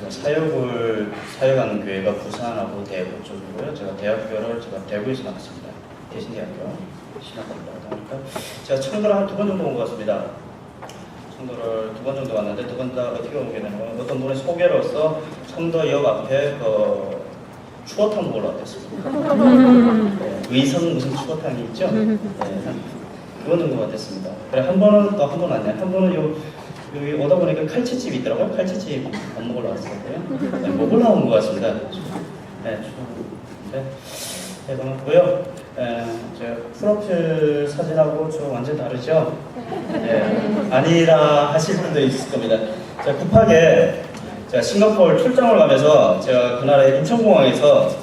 사역을 사역하는 교회가 부산하고 대구 쪽이고요. 제가 대학교를 대구에서 나왔습니다. 대신대학교 신학과입니다. 그러니까 제가 청도를 한 2번 정도 온 것 같습니다. 청도를 2번 정도 왔는데 2번 다 어떻게 오게 되는 거예요? 어떤 분의 소개로서 청도역 앞에 추어탕 먹으러 왔습니다. 네, 의성 무슨 추어탕이 있죠? 네, 2번 정도 왔습니다. 그래 한 번은 또 한 번 왔네요. 한 번은 여기 오다 보니까 칼치집이 있더라고요. 칼치집 밥 먹으러 왔었고요. 네, 먹으러 온 것 같습니다. 네, 반갑고요. 제 프로필 사진하고 저 완전 다르죠? 네, 아니라 하실 분도 있을 겁니다. 제가 급하게 제가 싱가포르 출장을 가면서 제가 그날에 인천공항에서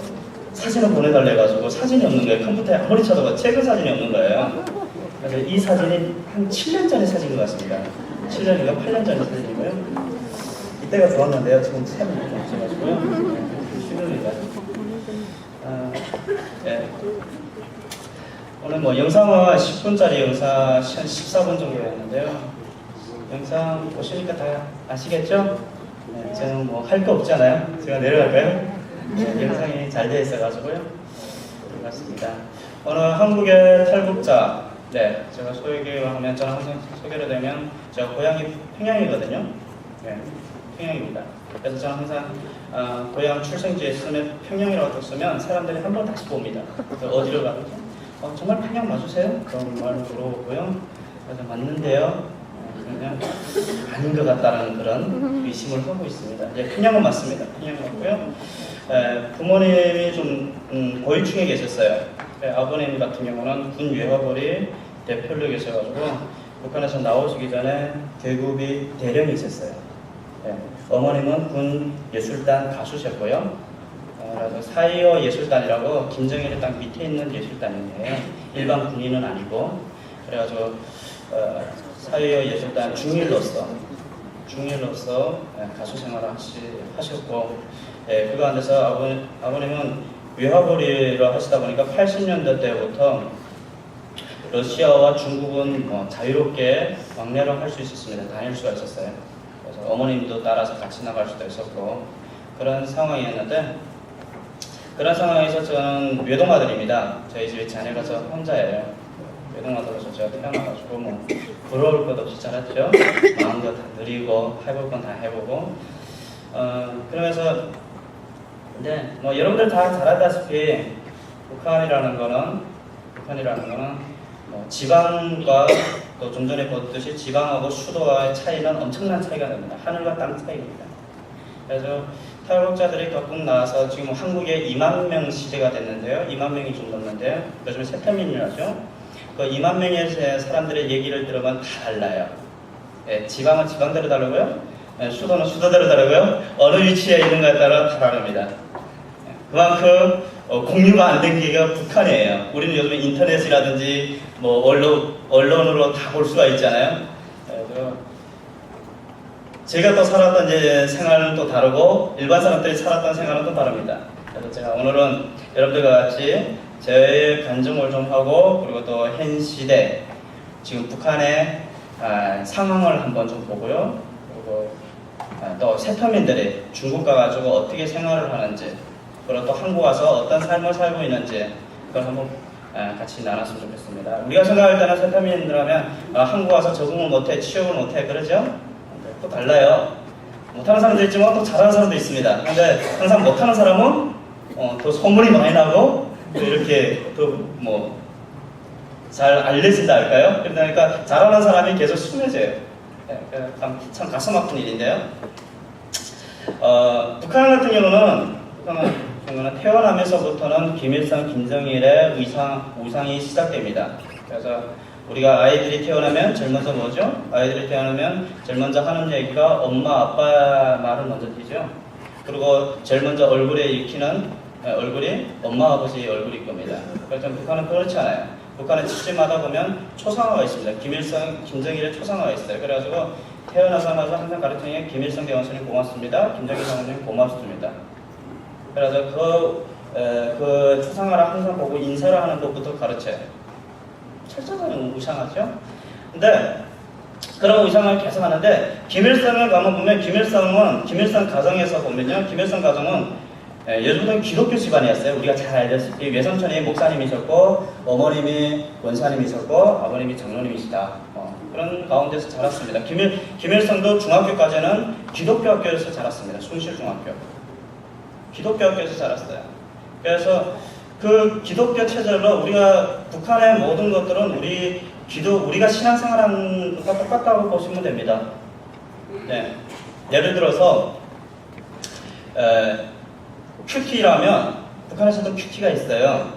사진을 보내달래 해가지고 사진이 없는 거예요. 컴퓨터에 아무리 찾아봐도 최근 사진이 없는 거예요. 그래서 이 사진이 한 7년 전의 사진인 것 같습니다. 7년인가 8년 전의 사진이고요. 이때가 좋았는데요. 지금 참 좀 없어가지고요. 쉬운입니다. 네. 오늘 뭐 영상은 10분짜리 영상 14분 정도였는데요. 영상 보시니까 다 아시겠죠? 네, 저는 뭐 할 거 없잖아요. 제가 내려갈까요? 네, 영상이 잘 되어 있어가지고요. 반갑습니다. 오늘 한국의 탈북자, 네, 제가 소개를 하면 저는 항상 소개를 되면 제가 고향이 평양이거든요. 네, 평양입니다. 그래서 저는 항상 고향 출생지에 쓰면 평양이라고 쓰면 사람들이 한 번 다시 봅니다. 그래서 어디로 가든지 정말 평양 맞으세요? 그런 말을 물어보고요. 그래서 맞는데요. 그냥 아닌 것 같다라는 그런 의심을 하고 있습니다. 평양은 맞습니다. 평양 맞고요. 부모님이 좀 고위층에 계셨어요. 아버님 같은 경우는 군 외화벌이 대표로 계셔가지고 북한에서 나오시기 전에 계급이 대령이 있었어요. 어머님은 군 예술단 가수셨고요. 그래서 사이어 예술단이라고 김정일의 딱 밑에 있는 예술단인데 일반 군인은 아니고 그래가지고 사이어 예술단 중일로서 가수 생활을 하셨고 그거 안에서 아버님은 외화벌이를 하시다 보니까 80년대 때부터 러시아와 중국은 자유롭게 왕래를 할 수 있었습니다. 다닐 수가 있었어요. 그래서 어머님도 따라서 같이 나갈 수도 있었고 그런 상황이었는데 그런 상황에서 저는 외동아들입니다. 저희 집에 자녀가 저 혼자예요. 외동아들로서 제가 태어나가지고 부러울 것 없이 자랐죠. 마음도 다 누리고 해볼 건 다 해보고 그러면서 근데 여러분들 다 잘 알다시피 북한이라는 거는 지방과 또 좀 전에 보듯이 지방하고 수도와의 차이는 엄청난 차이가 납니다. 하늘과 땅 차이입니다. 그래서 탈북자들이 각국 나와서 지금 한국에 2만 명 시대가 됐는데요. 2만 명이 좀 넘는데요. 요즘에 세터민이라죠. 그 2만 명의 사람들의 얘기를 들으면 다 달라요. 지방은 지방대로 다르고요. 수도는 수도대로 다르고요. 어느 위치에 있는가에 따라 다 다릅니다. 그만큼 공유가 안 된 게가 북한이에요. 우리는 요즘 인터넷이라든지 언론으로 다 볼 수가 있잖아요. 그래서 제가 또 살았던 생활은 또 다르고 일반 사람들이 살았던 생활은 또 다릅니다. 그래서 제가 오늘은 여러분들과 같이 제 간증을 좀 하고 그리고 또 현 시대 지금 북한의 상황을 한번 좀 보고요. 그리고 또 세터민들이 중국 가가지고 어떻게 생활을 하는지 그리고 또 한국 와서 어떤 삶을 살고 있는지 그걸 한번 같이 나눴으면 좋겠습니다. 우리가 생각할 때는 세터민들 하면 한국 와서 적응을 못해, 취업을 못해 그러죠? 또 달라요. 못하는 사람도 있지만 또 잘하는 사람도 있습니다. 근데 항상 못하는 사람은 더 소문이 많이 나고 또 이렇게 더 잘 알려진다 할까요? 그러니까 잘하는 사람이 계속 순해져요. 참 가슴 아픈 일인데요. 북한 같은 경우는 태어나면서부터는 김일성, 김정일의 우상이 시작됩니다. 그래서 우리가 아이들이 태어나면 제일 먼저 뭐죠? 아이들이 태어나면 제일 먼저 하는 얘기가 엄마, 아빠 말을 먼저 띄죠. 그리고 제일 먼저 얼굴에 익히는 얼굴이 엄마, 아버지의 얼굴일 겁니다. 그렇지만 북한은 그렇지 않아요. 북한은 집집마다 보면 초상화가 있습니다. 김일성, 김정일의 초상화가 있어요. 그래가지고 태어나자마자 항상 가르치는 게 김일성 대원수님 고맙습니다. 김정일 대원수님 고맙습니다. 그래서 그 초상화를 항상 보고 인사를 하는 것부터 가르쳐요. 철저하게 무상하죠. 근데 그런 의상을 계속 하는데 김일성을 가만 보면 김일성 가정에서 보면요. 김일성 가정은 예전부터 기독교 집안이었어요. 우리가 잘 알다시피 외삼촌이 목사님이셨고 어머님이 원사님이셨고 아버님이 장로님이시다. 그런 가운데서 자랐습니다. 김일성도 중학교까지는 기독교 학교에서 자랐습니다. 숭실중학교. 기독교 학교에서 자랐어요. 그래서 그 기독교 체질로 우리가 북한의 모든 것들은 우리가 신앙생활하는 것과 똑같다고 보시면 됩니다. 네. 예를 들어서 큐티라면 북한에서도 큐티가 있어요.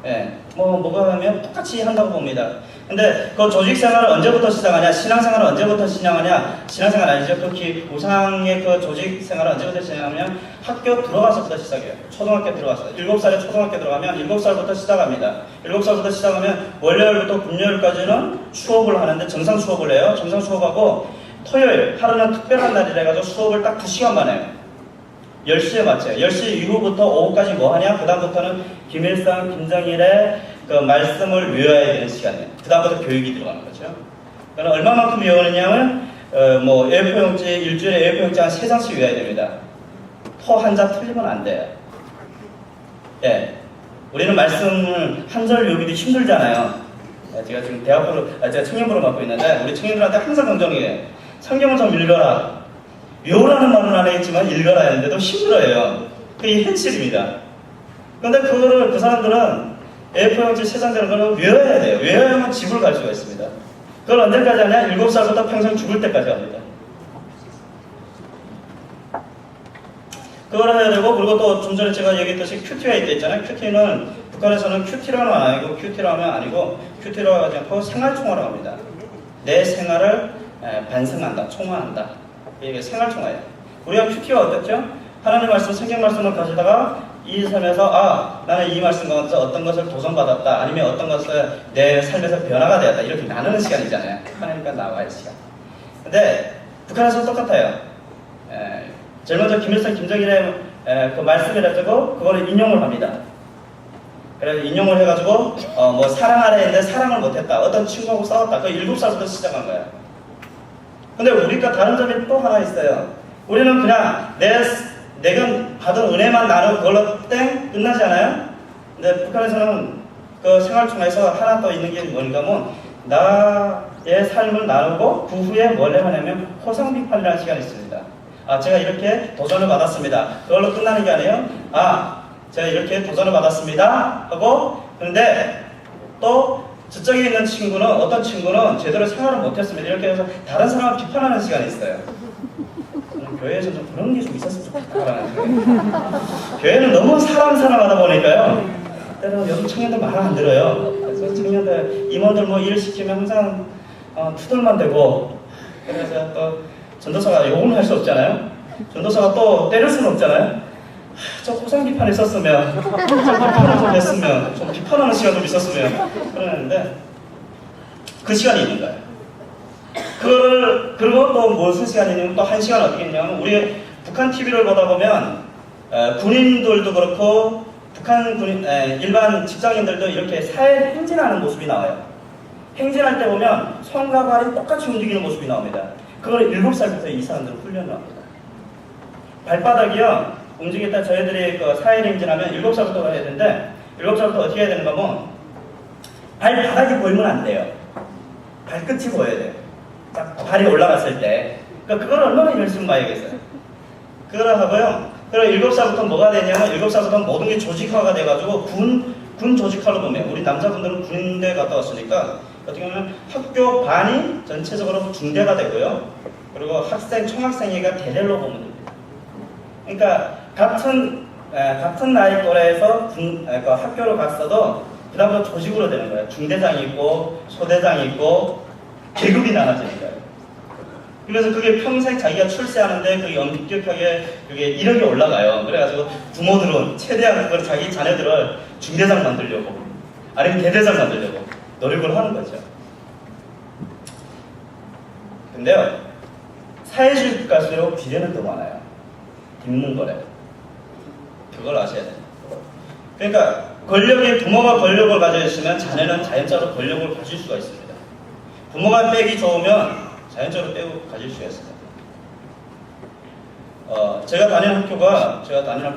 예, 뭐가 하면 똑같이 한다고 봅니다. 근데 그 조직생활을 언제부터 시작하냐? 신앙생활을 언제부터 시작하냐? 신앙생활 아니죠. 그 우상의 그 조직생활을 언제부터 시작하냐면 학교 들어가서부터 시작해요. 초등학교 들어가서 7살에 초등학교 들어가면 7살부터 시작합니다. 7살부터 시작하면 월요일부터 금요일까지는 수업을 하는데 정상 수업을 해요. 정상 수업하고 토요일 하루는 특별한 날이라 해가지고 수업을 딱 2시간만 해요. 10시에 맞춰요. 10시 이후부터 오후까지 뭐 하냐? 그 다음부터는 김일성, 김정일의 그 말씀을 외워야 되는 시간이에요. 그 다음부터 교육이 들어가는 거죠. 그러면 얼마만큼 외우느냐면 A4용지 일주일에 A4용지 한 3장씩 외워야 됩니다. 토 한자 틀리면 안 돼요. 예, 우리는 말씀을 한 절 외우기도 힘들잖아요. 제가 지금 제가 청년부를 맡고 있는데 우리 청년들한테 항상 긍정이에요. 성경을 좀 읽어라. 외우라는 말은 안 하겠지만 읽어라 했는데도 힘들어요. 그게 현실입니다. 그런데 그거를 그 사람들은 A4용지 3장 되는 걸 외워야 돼요. 외워야만 집을 갈 수가 있습니다. 그걸 언제까지 하냐? 7살부터 평생 죽을 때까지 합니다. 그걸 해야 되고, 그리고 또 좀 전에 제가 얘기했듯이 큐티가 있잖아요. 큐티는 북한에서는 큐티라는 아니고 큐티라면 아니고 큐티라고 하지 않고 생활총화라고 합니다. 내 생활을 반성한다, 총화한다. 이게 생활총화예요. 우리가 큐티가 어떻죠? 하나님 말씀, 성경 말씀을 가지다가 이 삶에서 나는 이 말씀 가운데서 어떤 것을 도전받았다, 아니면 어떤 것을 내 삶에서 변화가 되었다, 이렇게 나누는 시간이잖아요. 하나님과 나와의 시간. 근데 북한에서는 똑같아요. 제일 먼저 김일성, 김정일의 그 말씀을 해가지고 그거를 인용을 합니다. 그래서 인용을 해가지고 사랑하라 했는데 사랑을 못했다, 어떤 친구하고 싸웠다. 그 7살부터 시작한 거예요. 근데 우리가 다른 점이 또 하나 있어요. 우리는 그냥 내가 받은 은혜만 나누고 그걸로 땡 끝나지 않아요? 근데 북한에서는 그 생활총화에서 하나 더 있는 게 뭔가 하면 나의 삶을 나누고 그 후에 뭘 하냐면 호상비판이라는 시간이 있습니다. 제가 이렇게 도전을 받았습니다. 그걸로 끝나는 게 아니에요. 제가 이렇게 도전을 받았습니다 하고, 그런데 또 저쪽에 있는 친구는, 어떤 친구는 제대로 생활을 못했습니다. 이렇게 해서 다른 사람을 비판하는 시간이 있어요. 저는 교회에서 좀 그런 게 좀 있었으면 좋겠다라는 생각이. 교회는 너무 사람하다 보니까요. 때로는 요즘 청년들 말 안 들어요. 그래서 청년들, 임원들 일 시키면 항상 투덜만 대고, 그래서 또 전도사가 욕은 할 수 없잖아요. 전도사가 또 때릴 수는 없잖아요. 저 호상 비판이 있었으면, 저 비판을 좀 했으면, 좀 비판하는 시간 좀 있었으면 그러는데 그 시간이 있는 거예요. 그리고 또 무슨 시간이 있냐면 또 한 시간 어떻게 있냐면, 우리 북한 TV를 보다 보면 군인들도 그렇고 북한 군인, 일반 직장인들도 이렇게 사회 행진하는 모습이 나와요. 행진할 때 보면 손과 발이 똑같이 움직이는 모습이 나옵니다. 그걸 7살부터 이 사람들은 훈련을 합니다. 발바닥이요, 움직일 때 저희들이 그 사회행진하면 7살부터 해야 되는데, 7살부터 어떻게 해야 되는가 하면 발바닥이 보이면 안 돼요. 발끝이 보여야 돼요. 딱 발이 올라갔을 때. 그러니까 그걸 얼마나 열심히 봐야겠어요. 그걸 하고요. 그리고 7살부터 뭐가 되냐면, 7살부터 모든 게 조직화가 돼가지고 군 조직화로 보면, 우리 남자분들은 군대 갔다 왔으니까 어떻게 보면 학교 반이 전체적으로 중대가 되고요. 그리고 학생, 총학생회가 대대로 보면 됩니다. 그러니까 같은 나이 또래에서 학교로 갔어도 그 다음부터 조직으로 되는 거예요. 중대장이 있고 소대장이 있고 계급이 나눠지는 거예요. 그래서 그게 평생 자기가 출세하는데 그게 엄격하게 그게 이력이 올라가요. 그래가지고 부모들은 최대한 그걸 자기 자녀들을 중대장 만들려고, 아니면 대대장 만들려고 노력을 하는 거죠. 근데요, 사회주의 국가일수록 비례는 더 많아요. 뒷문 거래. 그걸 아셔야 돼요. 그러니까 부모가 권력을 가져 있으면 자녀는 자연적으로 권력을 가질 수가 있습니다. 부모가 백이 좋으면 자연적으로 빼고 가질 수가 있습니다. 제가 다니는 학교가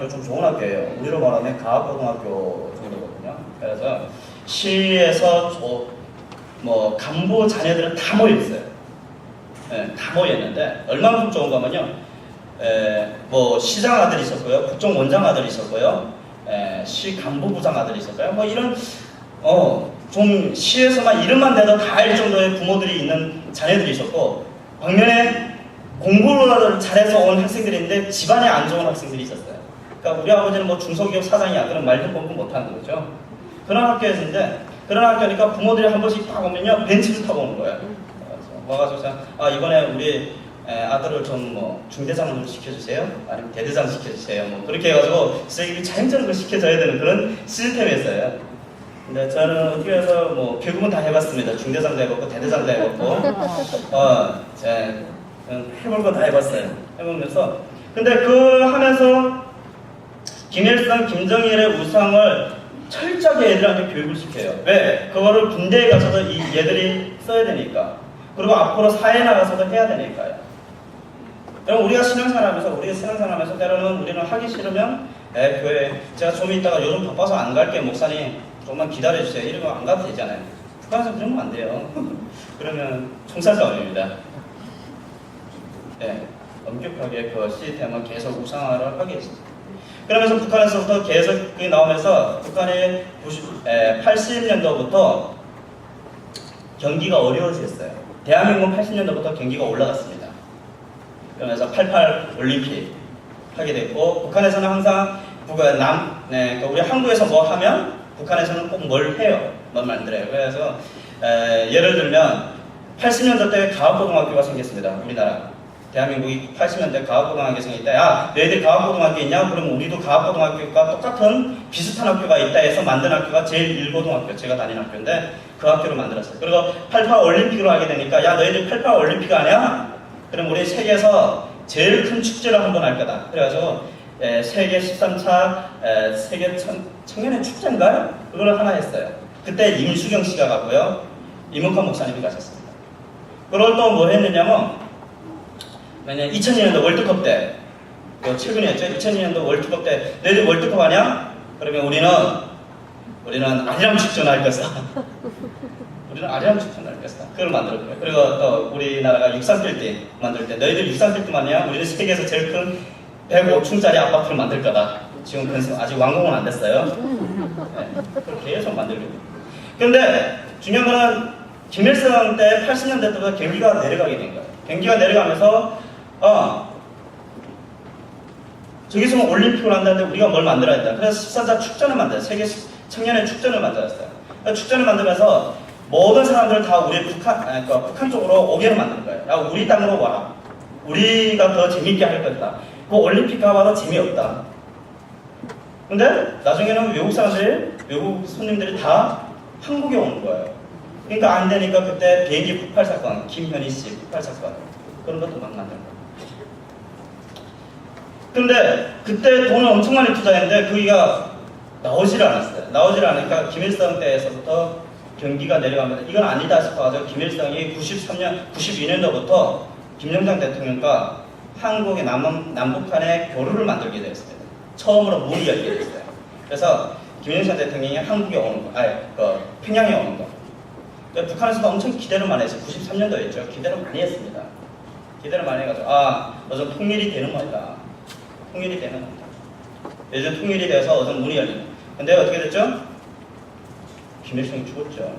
좀 좋은 학교예요. 우리로 말하면 가학고등학교 정도거든요. 그래서 시에서 뭐 간부 자녀들은 다 모여 있어요. 네, 다 모여 있는데 얼마만큼 좋은 거면요. 뭐 시장 아들이 있었고요, 국정원장 아들이 있었고요, 시 간부부장 아들이 있었고요. 뭐 이런 좀 시에서만 이름만 대도 다 알 정도의 부모들이 있는 자녀들이 있었고, 반면에 공부를 잘해서 온 학생들인데 집안에 안 좋은 학생들이 있었어요. 그러니까 우리 아버지는 뭐 중소기업 사장이야. 그럼 말도 공부 못하는 거죠. 그런 학교였는데, 그런 학교니까 부모들이 한 번씩 딱 오면요, 벤치를 타고 오는 거예요. 와가지고 이번에 우리 아들을 좀 뭐 중대장으로 시켜주세요. 아니면 대대장 시켜주세요. 뭐 그렇게 해가지고 선생님이 자연적으로 시켜줘야 되는 그런 시스템이었어요. 근데 저는 어떻게 해서 뭐 결국은 다 해봤습니다. 중대장도 해봤고 대대장도 해봤고 해볼 거 다 해봤어요. 해보면서 근데 그 하면서 김일성, 김정일의 우상을 철저하게 애들한테 교육을 시켜요. 왜? 그거를 군대에 가서도 이 얘들이 써야 되니까. 그리고 앞으로 사회에 나가서도 해야 되니까요. 그럼 우리가 신앙생활하면서 때로는 우리는 하기 싫으면 교회 제가 좀 이따가 요즘 바빠서 안 갈게요. 목사님 조금만 기다려주세요. 이러면 안 가도 되잖아요. 북한에서 그러면 안 돼요. 그러면 총살싸움입니다. 네, 엄격하게 그 시스템을 계속 우상화를 하게 했습니다. 그러면서 북한에서부터 계속 나오면서 북한이 80년도부터 경기가 어려워졌어요. 대한민국은 80년도부터 경기가 올라갔습니다. 그러면서 88 올림픽 하게 됐고, 북한에서는 항상 우리 한국에서 뭐 하면 북한에서는 꼭 뭘 해요. 뭘 만들어요. 그래서 예를 들면 80년대 때 가학고등학교가 생겼습니다. 우리나라. 대한민국이 80년대 가학고등학교 생길 때, 너희들 가학고등학교 있냐? 그럼 우리도 가학고등학교가 똑같은 비슷한 학교가 있다 해서 만든 학교가 제1고등학교, 제가 다니는 학교인데 그 학교를 만들었어요. 그리고 88 올림픽으로 하게 되니까, 너희들 88 올림픽 아니야? 그럼 우리 세계에서 제일 큰 축제를 한번 할 거다. 그래가지고 세계 13차 세계 청년의 축제인가요? 그걸 하나 했어요. 그때 임수경 씨가 가고요, 이문칸 목사님이 가셨습니다. 그걸 또 뭐 했느냐면, 2002년도 월드컵 때, 최근이었죠. 2002년도 월드컵 때 너희들 월드컵 하냐? 그러면 우리는 아리랑 축전 할 것이다. 우리는 아리랑 축전 할 것이다. 그걸 만들었고요. 그리고 또 우리나라가 육상빌딩 만들 때 너희들 육상빌딩 하냐? 우리는 세계에서 제일 큰 105층짜리 아파트를 만들 거다. 지금 아직 완공은 안 됐어요. 네, 그렇게 계속 만들고. 근데 중요한 거는 김일성 때 80년대 때부터 경기가 내려가게 된 거예요. 경기가 내려가면서 저기서 올림픽을 한다는데 우리가 뭘 만들어야 된다. 그래서 14차 축전을 만들어요. 세계 청년의 축전을 만들었어요. 축전을 만들면서 모든 사람들을 다 우리 북한 쪽으로 오게를 만드는 거예요. 야, 우리 땅으로 와라. 우리가 더 재밌게 할 거다. 그 올림픽 가봐도 재미없다. 근데 나중에는 외국 손님들이 다 한국에 오는 거예요. 그러니까 안 되니까 그때 비행기 폭발 사건, 김현희 씨 폭발 사건, 그런 것도 막 만든 거예요. 근데 그때 돈을 엄청 많이 투자했는데 그기가 나오지를 않았어요. 나오지를 않으니까 김일성 때에서부터 경기가 내려가면서 이건 아니다 싶어가지고 김일성이 92년도부터 김영삼 대통령과 한국의 남북한의 교류를 만들게 되었습니다. 처음으로 문이 열게 됐어요. 그래서 김영삼 대통령이 한국에 오는 거, 평양에 오는 거. 북한에서도 엄청 기대를 많이 했어요. 93년도였죠. 기대를 많이 했습니다. 기대를 많이 해가지고 어전 통일이 되는 거다. 통일이 되는 겁니다. 요즘 통일이 돼서 어전 문이 열리는. 근데 어떻게 됐죠? 김일성이 죽었죠.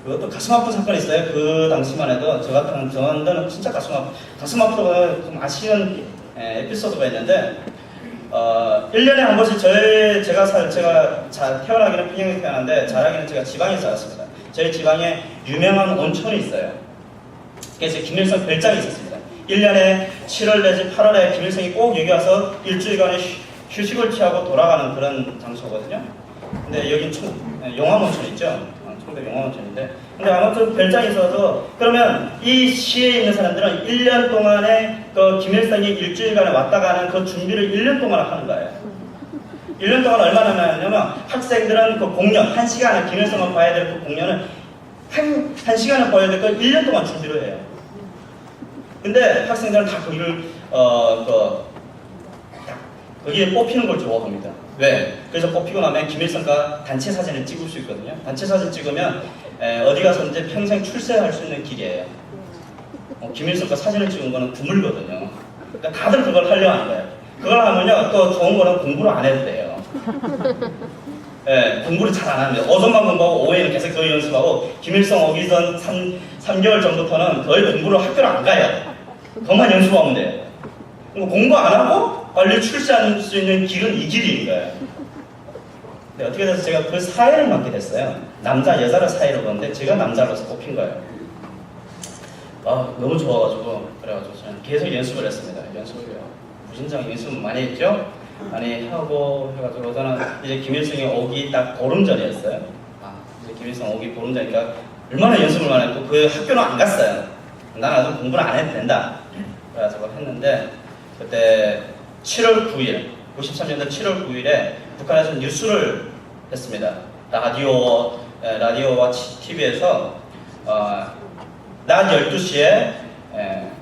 그것도 가슴 아픈 사건이 있어요. 그 당시만 해도 저한테는 진짜 가슴 아프고 좀 아쉬운 에피소드가 있는데 1년에 한 번씩 제가 태어나기는 평양에서 태어났는데 자라기는 제가 지방에 살았습니다. 저희 지방에 유명한 온천이 있어요. 그래서 김일성 별장이 있었습니다. 1년에 7월 내지 8월에 김일성이 꼭 여기 와서 일주일간의 휴식을 취하고 돌아가는 그런 장소거든요. 근데 여긴 용암온천 있죠? 청도 용암온천인데. 근데 아무튼 별장이 있어서 그러면 이 시에 있는 사람들은 1년 동안에 그 김일성이 일주일간에 왔다 가는 그 준비를 1년 동안 하는 거예요. 1년 동안 얼마나 하냐면 학생들은 그 공연, 1시간에 김일성을 봐야 될 그 공연을 한 시간을 봐야 될 걸 1년 동안 준비를 해요. 근데 학생들은 다 거기를 거기에 뽑히는 걸 좋아합니다. 왜? 그래서 뽑히고 나면 김일성과 단체 사진을 찍을 수 있거든요. 단체 사진 찍으면 어디 가서든지 평생 출세할 수 있는 길이에요. 김일성과 사진을 찍은 거는 드물거든요. 그러니까 다들 그걸 하려고 하는 거예요. 그걸 하면요, 또 좋은 거는 공부를 안 해도 돼요. 공부를 잘 안 합니다. 오전만 공부하고 오후에는 계속 그 연습하고, 김일성 오기 전 3개월 전부터는 거의 공부를 학교를 안 가요. 그것만 연습하면 돼요. 공부 안 하고 빨리 출세할 수 있는 길은 이 길인 거예요. 어떻게 돼서 제가 그 사회를 맡게 됐어요. 남자, 여자를 사회로 봤는데 제가 남자로서 뽑힌 거예요. 너무 좋아가지고, 그래가지고 저는 계속 연습을 했습니다. 무진장 연습을 많이 했죠? 많이 하고 해가지고 저는 이제 김일성이 오기 딱 보름 전이었어요. 이제 김일성 오기 보름 전이니까 얼마나 연습을 많이 했고, 그 학교는 안 갔어요. 나는 아주 공부를 안 해도 된다. 그래가지고 했는데, 그때 7월 9일, 93년도 7월 9일에 북한에서 뉴스를 했습니다. 라디오와 TV에서 낮 12시에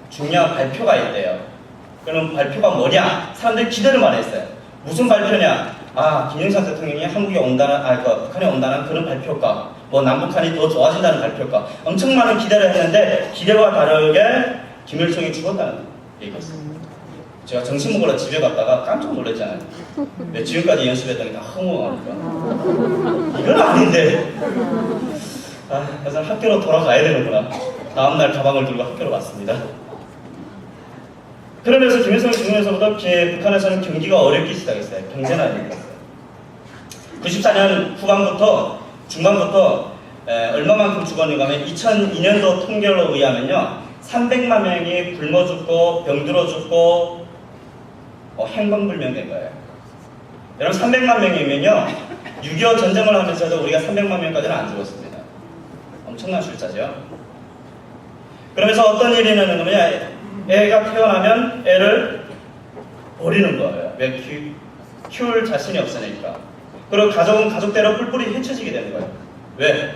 중요한 발표가 있대요. 그럼 발표가 뭐냐? 사람들이 기대를 많이 했어요. 무슨 발표냐? 김영삼 대통령이 한국에 온다는, 북한에 온다는 그런 발표일까? 뭐 남북한이 더 좋아진다는 발표일까? 엄청 많은 기대를 했는데, 기대와 다르게 김일성이 죽었다는 얘기였어요. 제가 점심 먹으러 집에 갔다가 깜짝 놀랐잖아요. 지금까지 연습했던 게 다 허무하니까. 이건 아닌데. 그래서 학교로 돌아가야 되는구나. 다음날 가방을 들고 학교로 갔습니다. 그러면서 김일성이 죽으면서부터 북한에서는 경기가 어렵기 시작했어요. 경제난이 됐어요. 94년 후반부터, 중반부터 얼마만큼 죽었는가 하면 2002년도 통계로 의하면요, 300만 명이 굶어 죽고 병들어 죽고 행방불명된 거예요. 여러분, 300만 명이면요, 6.25 전쟁을 하면서도 우리가 300만 명까지는 안 죽었습니다. 엄청난 숫자죠. 그러면서 어떤 일이 있는 거냐, 애가 태어나면 애를 버리는 거예요. 왜? 키울 자신이 없으니까. 그리고 가족은 가족대로 뿔뿔이 헤쳐지게 되는 거예요. 왜?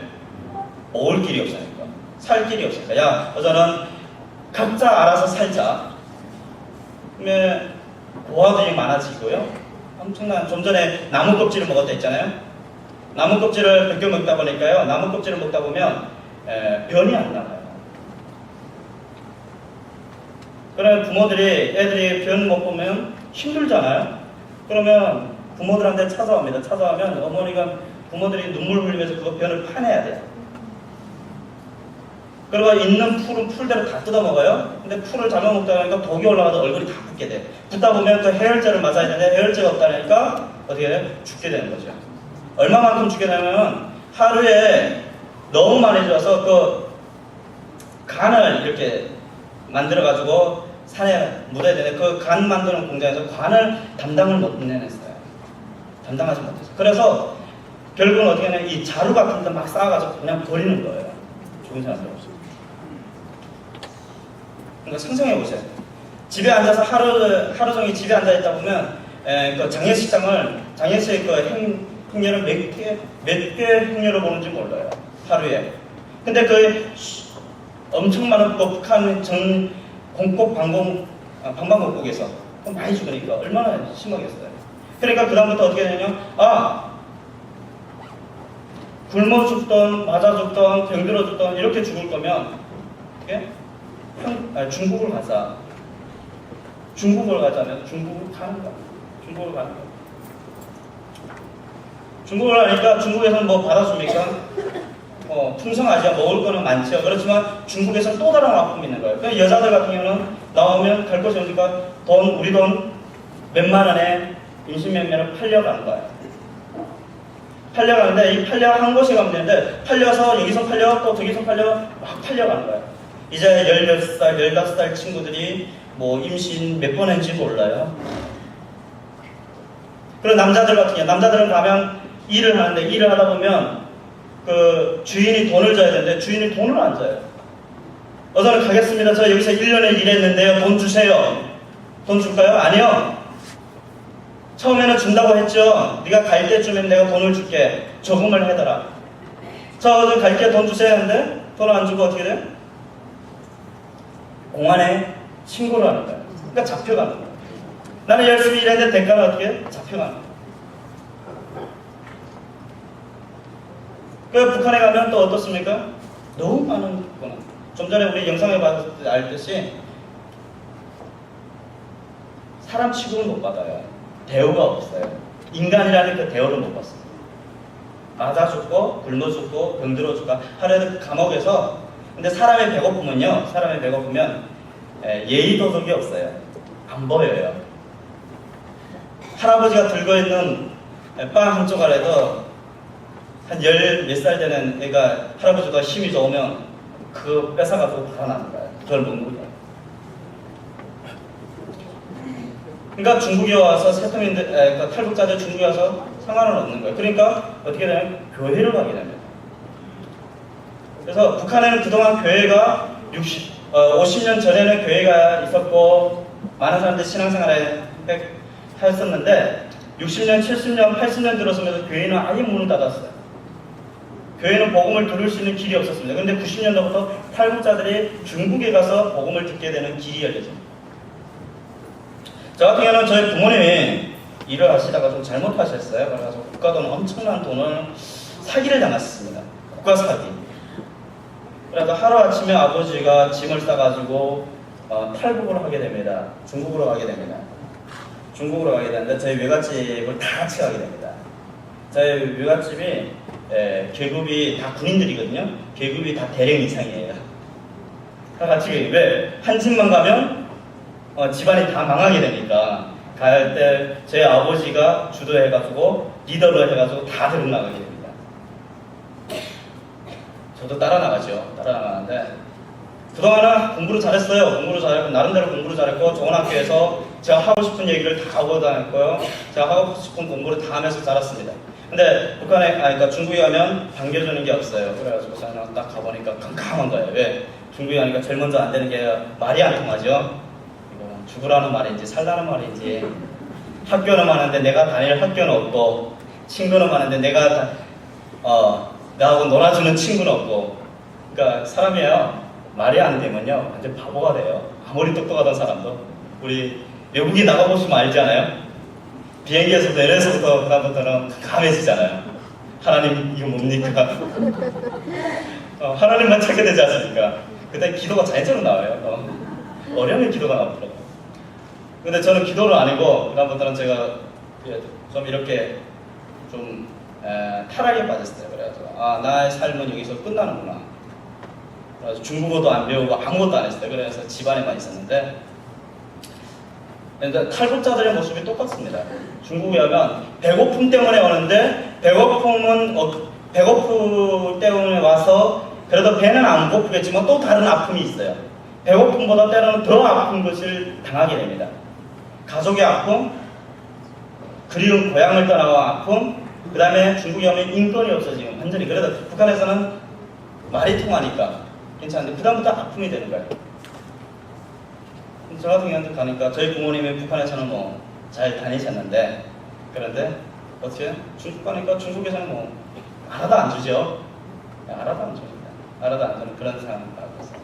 먹을 길이 없으니까. 살 길이 없으니까. 너는 각자 알아서 살자. 그러면 고아들이 많아지고요. 엄청난, 좀 전에 나무 껍질을 먹었다 했잖아요. 나무 껍질을 벗겨 먹다 보니까요, 나무 껍질을 먹다 보면 변이 안 나와요. 그러면 부모들이, 애들이 변 못 보면 힘들잖아요. 그러면 부모들한테 찾아옵니다. 찾아오면 어머니가, 부모들이 눈물 흘리면서 그거 변을 파내야 돼요. 그리고 있는 풀대로 다 뜯어먹어요. 근데 풀을 잘못 먹다 보니까 독이 올라가서 얼굴이 다 붓게 돼. 붓다 보면 또 해열제를 맞아야 되는데 해열제가 없다니까 어떻게 해요? 죽게 되는 거죠. 얼마만큼 죽게 되냐면, 하루에 너무 많이 죽어서 그 간을 이렇게 만들어가지고 산에 묻어야 되는데, 그 간 만드는 공장에서 관을 담당을 못 내냈어요. 담당하지 못해서. 그래서 결국은 어떻게 하냐면 이 자루 같은 데 막 쌓아가지고 그냥 버리는 거예요. 죽은 사람들 없어요. 그러니까 상상해보세요. 집에 앉아서 하루 종일 집에 앉아있다 보면 그 장례식 그 행렬을 몇 개 행렬을 보는지 몰라요. 하루에. 근데 그 엄청 많은 북한 전 공국 방방곡곡에서 많이 죽으니까 얼마나 심하겠어요. 그러니까 그다음부터 어떻게 되냐면, 굶어 죽던, 맞아 죽던, 병들어 죽던 이렇게 죽을 거면 중국을 가자. 중국을 가자면 중국을 가는 거야. 중국을 가는 거야. 중국을 가니까 중국에서는 뭐 받아줍니까? 풍성하죠. 먹을 거는 많죠. 그렇지만 중국에서는 또 다른 아픔이 있는 거예요. 그러니까 여자들 같은 경우는 나오면 갈 곳이 없으니까 우리 돈 몇만 원에 임신매매를 팔려가는 거예요. 팔려가는데, 이 팔려한 곳에 가면 되는데, 팔려서 여기서 팔려, 또 저기서 팔려, 막 팔려가는 거예요. 이제 16살, 15살 친구들이 뭐 임신 몇 번 했는지 몰라요. 그리고 남자들 같은 경우, 남자들은 가면 일을 하는데, 일을 하다 보면 그 주인이 돈을 줘야 되는데 주인이 돈을 안 줘요. 어서는 가겠습니다. 저 여기서 1년을 일했는데요. 돈 주세요. 돈 줄까요? 아니요. 처음에는 준다고 했죠. 네가 갈 때쯤엔 내가 돈을 줄게. 저금을 해더라. 저 갈게 돈 주세요 하는데 돈을 안 주고 어떻게 돼? 공안에 신고를 하는 거예요. 그러니까 잡혀가는 거예요. 나는 열심히 일했는데 대가는 어떻게? 잡혀가는 거예요. 그 북한에 가면 또 어떻습니까? 너무 많은 거는 좀 전에 우리 영상에 봤을 때 알듯이 사람 취급을 못 받아요. 대우가 없어요. 인간이라는 그 대우를 못 받습니다. 맞아 죽고 굶어 죽고 병들어 죽고 하루에도 감옥에서. 근데 사람의 배고픔은요, 사람의 배고프면 예의 도덕이 없어요. 안 보여요. 할아버지가 들고 있는 빵 한 조각에도 한 열 몇 살 되는 애가 할아버지가 힘이 좋으면 그거 뺏어가지고 달아나는 거예요. 그걸 먹는 거예요. 그러니까 중국에 와서 세통인들, 그러니까 탈북자들 중국에 와서 상관은 없는 거예요. 그러니까 어떻게 되냐면 교회를 가게 됩니다. 그래서 북한에는 그동안 교회가 50년 전에는 교회가 있었고 많은 사람들이 신앙생활을 했었는데 60년, 70년, 80년 들어서면서 교회는 아예 문을 닫았어요. 교회는 복음을 들을 수 있는 길이 없었습니다. 그런데 90년도부터 탈북자들이 중국에 가서 복음을 듣게 되는 길이 열려집니다. 저 같은 경우는 저희 부모님이 일을 하시다가 좀 잘못하셨어요. 그래서 국가돈 엄청난 돈을 사기를 당했습니다. 국가 사기. 그래서 하루아침에 아버지가 짐을 싸가지고 탈북을 하게 됩니다. 중국으로 가게 됩니다. 중국으로 가게 되는데 저희 외갓집을 다 같이 가게 됩니다. 저희 외갓집이 계급이 다 군인들이거든요. 계급이 다 대령 이상이에요. 다 같이 왜? 한 집만 가면 집안이 다 망하게 되니까 갈 때 제 아버지가 주도해가지고 리더를 해가지고 다 데리고 나가게 됩니다. 저도 따라 나가죠. 따라 나가는데 그동안은 공부를 잘했어요. 공부를 잘했고 나름대로 공부를 잘했고 좋은 학교에서 제가 하고 싶은 얘기를 다 하고 다녔고요. 제가 하고 싶은 공부를 다 하면서 자랐습니다. 근데 북한에, 그러니까 중국에 가면 반겨주는 게 없어요. 그래가지고 저는 딱 가보니까 깜깜한 거예요. 왜? 중국에 가니까 제일 먼저 안 되는 게 말이 안 통하죠. 이거 죽으라는 말인지 살라는 말인지. 학교는 많은데 내가 다닐 학교는 없고, 친구는 많은데 내가 나하고 놀아주는 친구는 없고. 그러니까 사람이요, 말이 안 되면요 완전 바보가 돼요. 아무리 똑똑하던 사람도. 우리 외국에 나가보시면 알잖아요. 비행기에서 내려서부터 그다음부터는 감해지잖아요. 하나님 이거 뭡니까? 하나님만 찾게 되지 않습니까? 그때 기도가 자연적으로 나와요. 어려운 기도가 나오더라고요. 근데 저는 기도를 안 하고 그다음부터는 제가 좀 이렇게 좀 타락에 빠졌어요. 그래가지고 나의 삶은 여기서 끝나는구나. 그래서 중국어도 안 배우고 아무것도 안 했어요. 그래서 집안에만 있었는데 그러니까 탈북자들의 모습이 똑같습니다. 중국에 오면 배고픔 때문에 오는데 배고픔 때문에 와서 그래도 배는 안 고프겠지만 또 다른 아픔이 있어요. 배고픔보다 때로는 더 아픈 것을 당하게 됩니다. 가족의 아픔, 그리운 고향을 떠나온 아픔, 그 다음에 중국에 오면 인권이 없어지면 완전히. 그래도 북한에서는 말이 통하니까 괜찮은데 그 다음부터 아픔이 되는 거예요. 저 같은 경우는 가니까 저희 부모님이 북한에서는 뭐 잘 다니셨는데 그런데 어떻게 중국 가니까 중국에서는 뭐 하나도 안 주죠. 하나도 안 줍니다. 하나도 안 주는 그런 상황을 하고 있어요.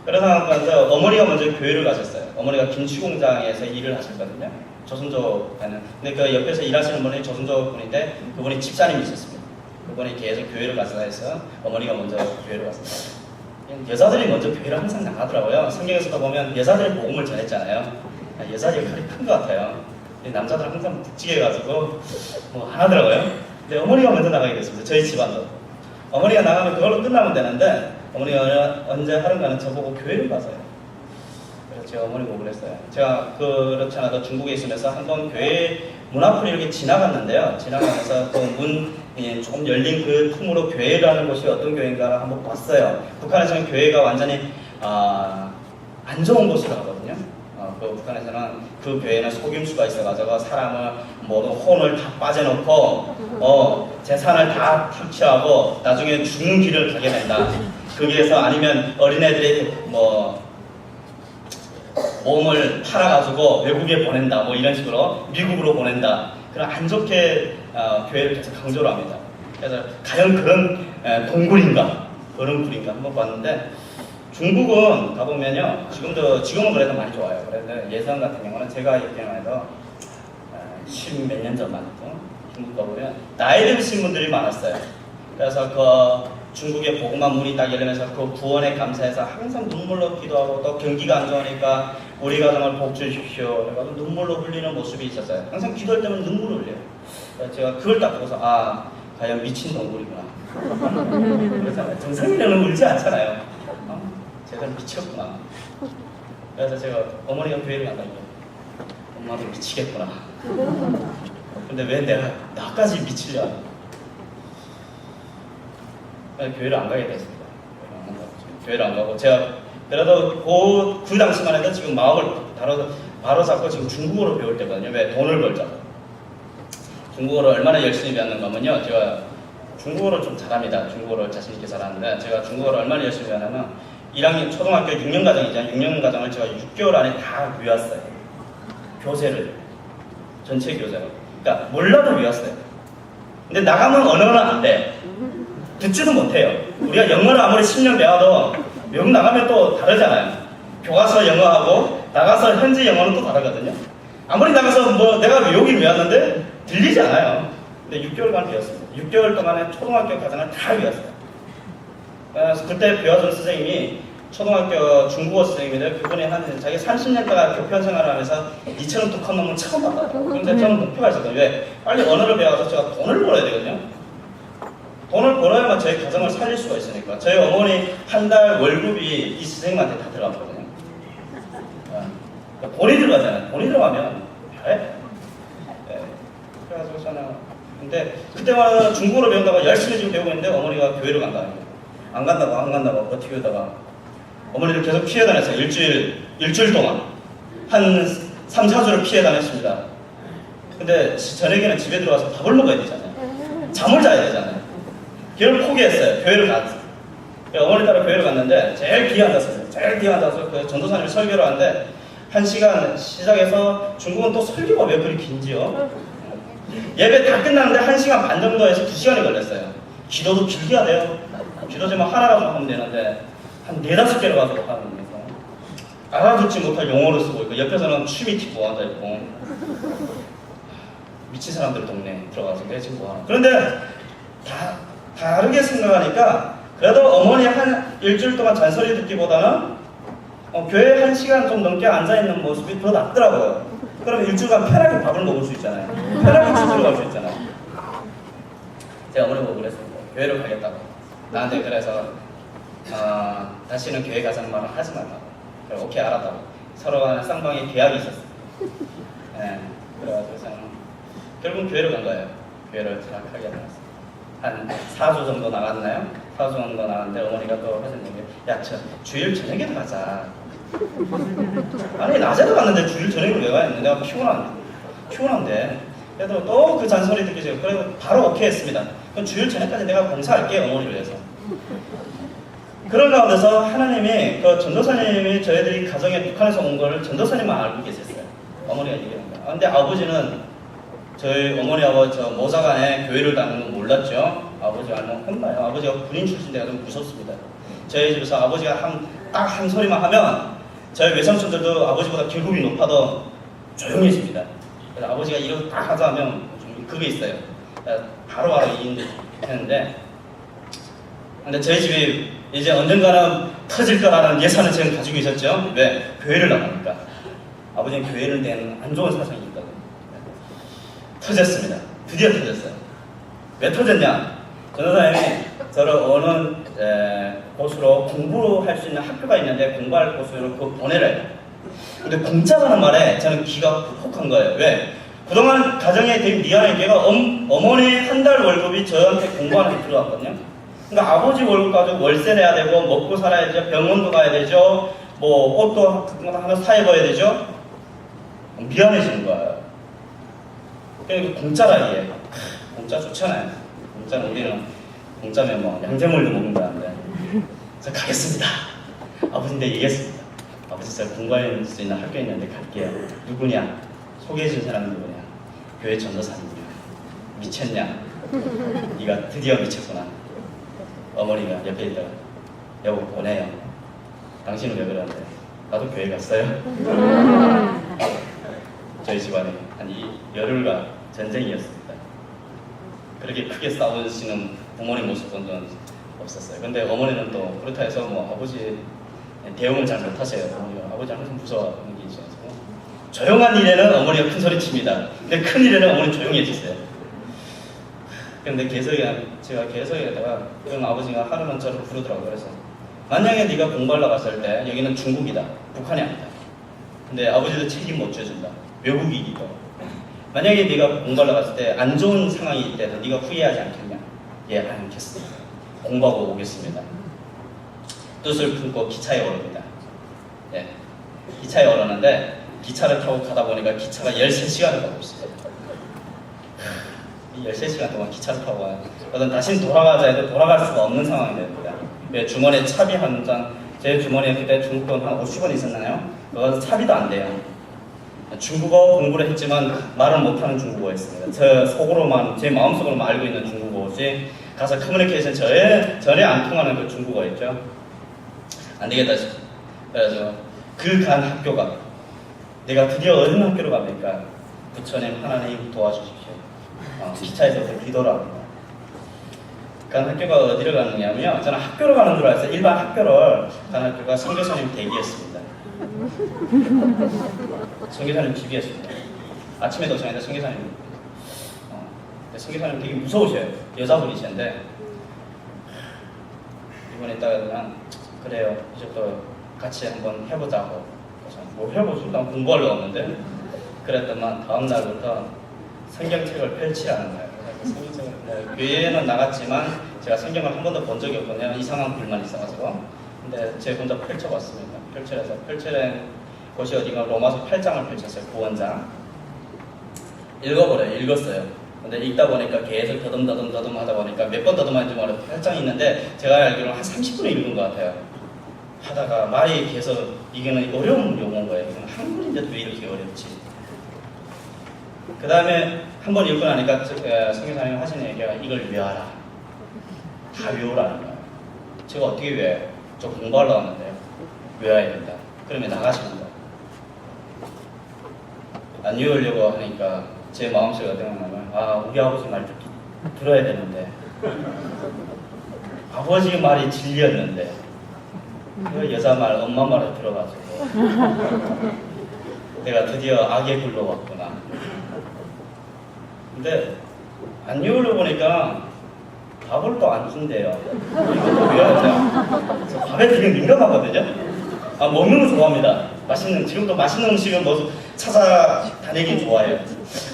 그런 상황 가운데 어머니가 먼저 교회를 가셨어요. 어머니가 김치 공장에서 일을 하셨거든요. 조선족에는. 근데 그 옆에서 일하시는 분이 조선족 분인데 그분이 집사님이셨습니다. 그분이 계속 교회를 가서 해서 어머니가 먼저 교회를 갔어요. 여자들이 먼저 교회를 항상 나가더라고요. 성경에서도 보면 여자들이 복음을 전했잖아요. 여자 역할이 큰 것 같아요. 남자들은 항상 묵직해가지고 뭐 안 하더라고요. 근데 어머니가 먼저 나가게 됐습니다. 저희 집안도. 어머니가 나가면 그걸로 끝나면 되는데 어머니가 언제 하루간은 저보고 교회를 가세요. 그래서 제가 어머니 보고 그랬어요. 제가 그렇지 않아도 중국에 있으면서 한번 교회 문 앞을 이렇게 지나갔는데요. 지나가면서 그 문 조금 열린 그 틈으로 교회라는 곳이 어떤 교회인가 한번 봤어요. 북한에서는 교회가 완전히 안 좋은 곳이라고 하거든요. 그 북한에서는 그 교회는 속임수가 있어가지고 사람을 모두 혼을 다 빠져놓고 재산을 다 탐취하고 나중에 죽는 길을 가게 된다. 거기에서 아니면 어린애들이 뭐 몸을 팔아가지고 외국에 보낸다. 뭐 이런 식으로 미국으로 보낸다. 그런 안 좋게 교회를 계속 강조를 합니다. 그래서 과연 그런 동굴인가 그런 굴인가 한번 봤는데 중국은 가보면요 지금은 그래도 많이 좋아요. 그래서 예산 같은 경우는 제가 있기만 해도 10몇 년 전만 해도 중국 가보면 나이 드신 분들이 많았어요. 그래서 그 중국의 복음화 문이 딱 열리면서 그 구원에 감사해서 항상 눈물로 기도하고 또 경기가 안 좋으니까 우리 가정을 복 주십시오 해가지고 눈물로 흘리는 모습이 있었어요. 항상 기도할 때면 눈물을 흘려요. 그래서 제가 그걸 딱 보고서 과연 미친 동물이구나. 그렇잖아요. 정상인은 울지 않잖아요. 제대로 미쳤구나. 그래서 제가 어머니가 교회를 간다고 엄마도 미치겠구나. 근데 왜 나까지 미치려 하냐. 교회를 안 가게 됐습니다. 교회를 안 가고 제가 그래도 그 당시만 해도 지금 마음을 바로 잡고 지금 중국어로 배울 때거든요. 왜? 돈을 벌자고. 중국어를 얼마나 열심히 배웠는가 하면요. 제가 중국어를 좀 잘합니다. 중국어를 자신있게 잘하는데 제가 중국어를 얼마나 열심히 배웠냐면 1학년 초등학교 6년 과정이잖아요. 6년 과정을 제가 6개월 안에 다 외웠어요. 교재를. 전체 교재를. 그러니까 몰라도 외웠어요. 근데 나가면 언어는 안 돼. 듣지도 못해요. 우리가 영어를 아무리 10년 배워도 외국 나가면 또 다르잖아요. 교과서 영어하고 나가서 현지 영어는 또 다르거든요. 아무리 나가서 내가 외우긴 외웠는데 들리지 않아요. 근데 6개월간 배웠습니다. 6개월 동안에 초등학교 과정을 다 외웠어요. 그래서 그때 배워준 선생님이 초등학교 중국어 선생님인데 그분이 자기 30년 동안 교편 생활을 하면서 2,000원 독한 놈을 처음 봤거든요. 근데 저는 목표가 있었거든요. 왜? 빨리 언어를 배워서 제가 돈을 벌어야 되거든요. 돈을 벌어야만 저희 가정을 살릴 수가 있으니까. 저희 어머니 한 달 월급이 이 선생님한테 다 들어갔거든요. 돈이 들어가잖아요. 돈이 들어가면 잘해. 네. 그래가지고 저는 근데 그때만 중국어를 배운다고 열심히 지금 배우고 있는데 어머니가 교회를 간다는 거예요. 안 간다고 버티고 있다가 어머니를 계속 피해 다녔어요. 일주일 동안 한 3, 4주를 피해 다녔습니다. 근데 저녁에는 집에 들어와서 밥을 먹어야 되잖아요. 잠을 자야 되잖아요. 교회를 포기했어요. 교회를 갔어요. 어머니 따라 교회를 갔는데 제일 뒤에 앉았어요. 제일 뒤에 앉아서 그 전도사님이 설교를 하는데 1시간 시작해서 중국은 또 설교가 왜 그리 긴지요? 예배 다 끝났는데 1시간 반 정도에서 2시간이 걸렸어요. 기도도 길게 하대요. 기도 제목 하나라도 하면 되는데 한 4-5개를 가서 하는 거예요. 알아듣지 못할 용어를 쓰고 있고 옆에서는 춤이 튀고 앉아있고 미친 사람들 동네에 들어가서 내가 지금 뭐하나. 그런데 다르게 생각하니까 그래도 어머니 한 일주일 동안 잔소리 듣기보다는 교회 1시간 좀 넘게 앉아있는 모습이 더 낫더라고요. 그러면 일주일간 편하게 밥을 먹을 수 있잖아요. 편하게 취직을 갈 수 있잖아요. 제가 어머니 보고 그랬습니다. 교회를 가겠다고. 나한테 그래서 다시는 교회 가자는 말을 하지 말라고. 그래 오케이 알았다고. 서로 간에 쌍방에 계약이 있었어요. 네, 그래가지고 저는 결국 교회를 간 거예요. 교회를 정확하게 나갔어요. 한 4주 정도 나갔나요? 4주 정도 나갔는데 어머니가 또 하신 얘기, 야, 주일 저녁에도 가자. 아니 낮에도 갔는데 주일 저녁에 왜 가는데 내가 피곤한데. 그래도 또 그 잔소리 듣기 전에 그래도 바로 오케이 했습니다. 그럼 주일 저녁까지 내가 봉사할게요. 어머니를 위해서. 그런 가운데서 하나님이 그 전도사님이 저희들이 가정에 북한에서 온 거를 전도사님만 알고 계셨어요. 어머니가 얘기한 거예요. 근데 아버지는 저희 어머니 아버지 모사관에 교회를 다니는 건 몰랐죠. 아버지가 알면 혼나요. 아버지가 군인 출신이라 좀 무섭습니다. 저희 집에서 아버지가 딱 한 소리만 하면 저희 외삼촌들도 아버지보다 계급이 높아도 조용해집니다. 그래서 아버지가 이러고 딱 하자 하면 좀 그게 있어요. 바로바로 이인했는데 근데 저희 집이 이제 언젠가는 터질 거라는 예산을 지금 가지고 있었죠. 왜? 교회를 나가니까. 아버지는 교회를 대한 안 좋은 사상이 있거든요. 터졌습니다. 드디어 터졌어요. 왜 터졌냐? 전도사님이 저를 어느 곳으로 공부할 수 있는 학교가 있는데 공부할 곳으로 그 보내래요. 근데 공짜라는 말에 저는 기가 혹한 거예요. 왜? 그동안 가정에 되게 미안한 게가 어머니 한 달 월급이 저한테 공부하는 데 들어갔거든요. 그러니까 아버지 월급 가지고 월세 내야 되고 먹고 살아야 되죠. 병원도 가야 되죠. 뭐 옷도 하나 사 입어야 되죠. 미안해지는 거예요. 그러니까 공짜라 이게. 공짜 좋잖아요. 공짜는 우리는 공짜면 뭐 양재물도 먹는다는데. 저 가겠습니다. 아버지한테 얘기했습니다. 아버지 저 공부할 수 있는 학교 있는데 갈게요. 누구냐? 소개해준 사람은 누구냐? 교회 전도사님이야. 미쳤냐? 네가 드디어 미쳤구나. 어머니가 옆에 있다가 여보 보내요. 당신은 왜 그러는데? 나도 교회 갔어요. 저희 집안에 한 열흘간 전쟁이었습니다. 그렇게 크게 싸우시는 부모님 모습 본 적은 없었어요. 근데 어머니는 또 그렇다 해서 뭐 아버지 대응을 잘 못하세요. 아버지 항상 무서워하는 게 있어서 조용한 일에는 어머니가 큰 소리 칩니다. 근데 큰 일에는 어머니 조용해지세요. 근데 제가 개석에다가 형 아버지가 하루는 저를 부르더라고요. 그래서 만약에 네가 공부하러 갔을 때 여기는 중국이다, 북한이 아니다. 근데 아버지도 책임 못 져준다. 외국이기 때문에. 만약에 네가 공부하러 갔을 때 안 좋은 상황이 있대서 네가 후회하지 않겠냐? 예, 않겠습니다. 공부하고 오겠습니다. 뜻을 품고 기차에 오릅니다. 예, 기차에 오르는데 기차를 타고 가다 보니까 기차가 13시간을 가고 있어요. 이 13시간 동안 기차를 타고 가요. 그래서 다시 돌아가자 해도 돌아갈 수가 없는 상황이 됩니다. 주머니에 차비 한 장, 제 주머니에 그때 중국 돈 한 50원 있었나요? 그건 차비도 안 돼요. 중국어 공부를 했지만 말을 못하는 중국어였습니다. 제 속으로만, 제 마음속으로만 알고 있는 중국어지 가서 커뮤니케이션 전혀 안 통하는 그 중국어였죠. 안 되겠다 싶어. 그래서 그 간 학교가 내가 드디어 어느 학교로 가니까 부처님 하나님 도와주십시오. 기차에서부터 기도를 합니다. 그 학교가 어디를 가느냐면요. 저는 학교로 가는 줄 알았어요. 일반 학교를 가는 학교가 선교사님 댁이었습니다. 선교사님 집이었습니다. 아침에 도착했는데 선교사님 선교사님 되게 무서우셔요. 여자분이신데 이번에 있다가 그래요. 이제부터 같이 한번 해보자고. 그래서 뭐 해보지? 난 공부하려고 왔는데 그랬더만 다음 날부터 성경책을 펼치라는 거예요. 성경책을 교회에는 나갔지만 제가 성경을 한 번도 본 적이 없거든요. 이상한 불만이 있어가지고. 근데 제가 혼자 펼쳐봤습니다. 펼쳐낸 곳이 어디가 로마서 8장을 펼쳤어요. 구원장. 읽었어요. 근데 읽다 보니까 계속 더듬 하다 보니까 몇 번 더듬었는지 모르겠어요. 8장이 있는데 제가 알기로는 한 30분을 읽은 것 같아요. 하다가 말이 계속 이게는 어려운 용어인 거예요. 한글인데도 왜 이렇게 어렵지? 그 다음에 한 번 읽고 나니까 성경사님 하시는 얘기가 이걸 외워라. 다 외우라는 거예요. 제가 어떻게 외워요? 저 공부하려고 하는데요. 외워야 된다. 그러면 나가십니다. 안 외우려고 하니까 제 마음속에 어떤 거냐면 우리 아버지 말 들어야 되는데 아버지 말이 진리였는데 그 여자 말, 엄마 말을 들어가지고 내가 드디어 악의 굴로 왔구나. 근데 안 외우려 보니까 밥을 또 안 준대요. 이것도 외워야 돼요. 저 밥에 되게 민감하거든요. 먹는 거 좋아합니다. 지금도 맛있는 음식을 찾아다니긴 좋아해요.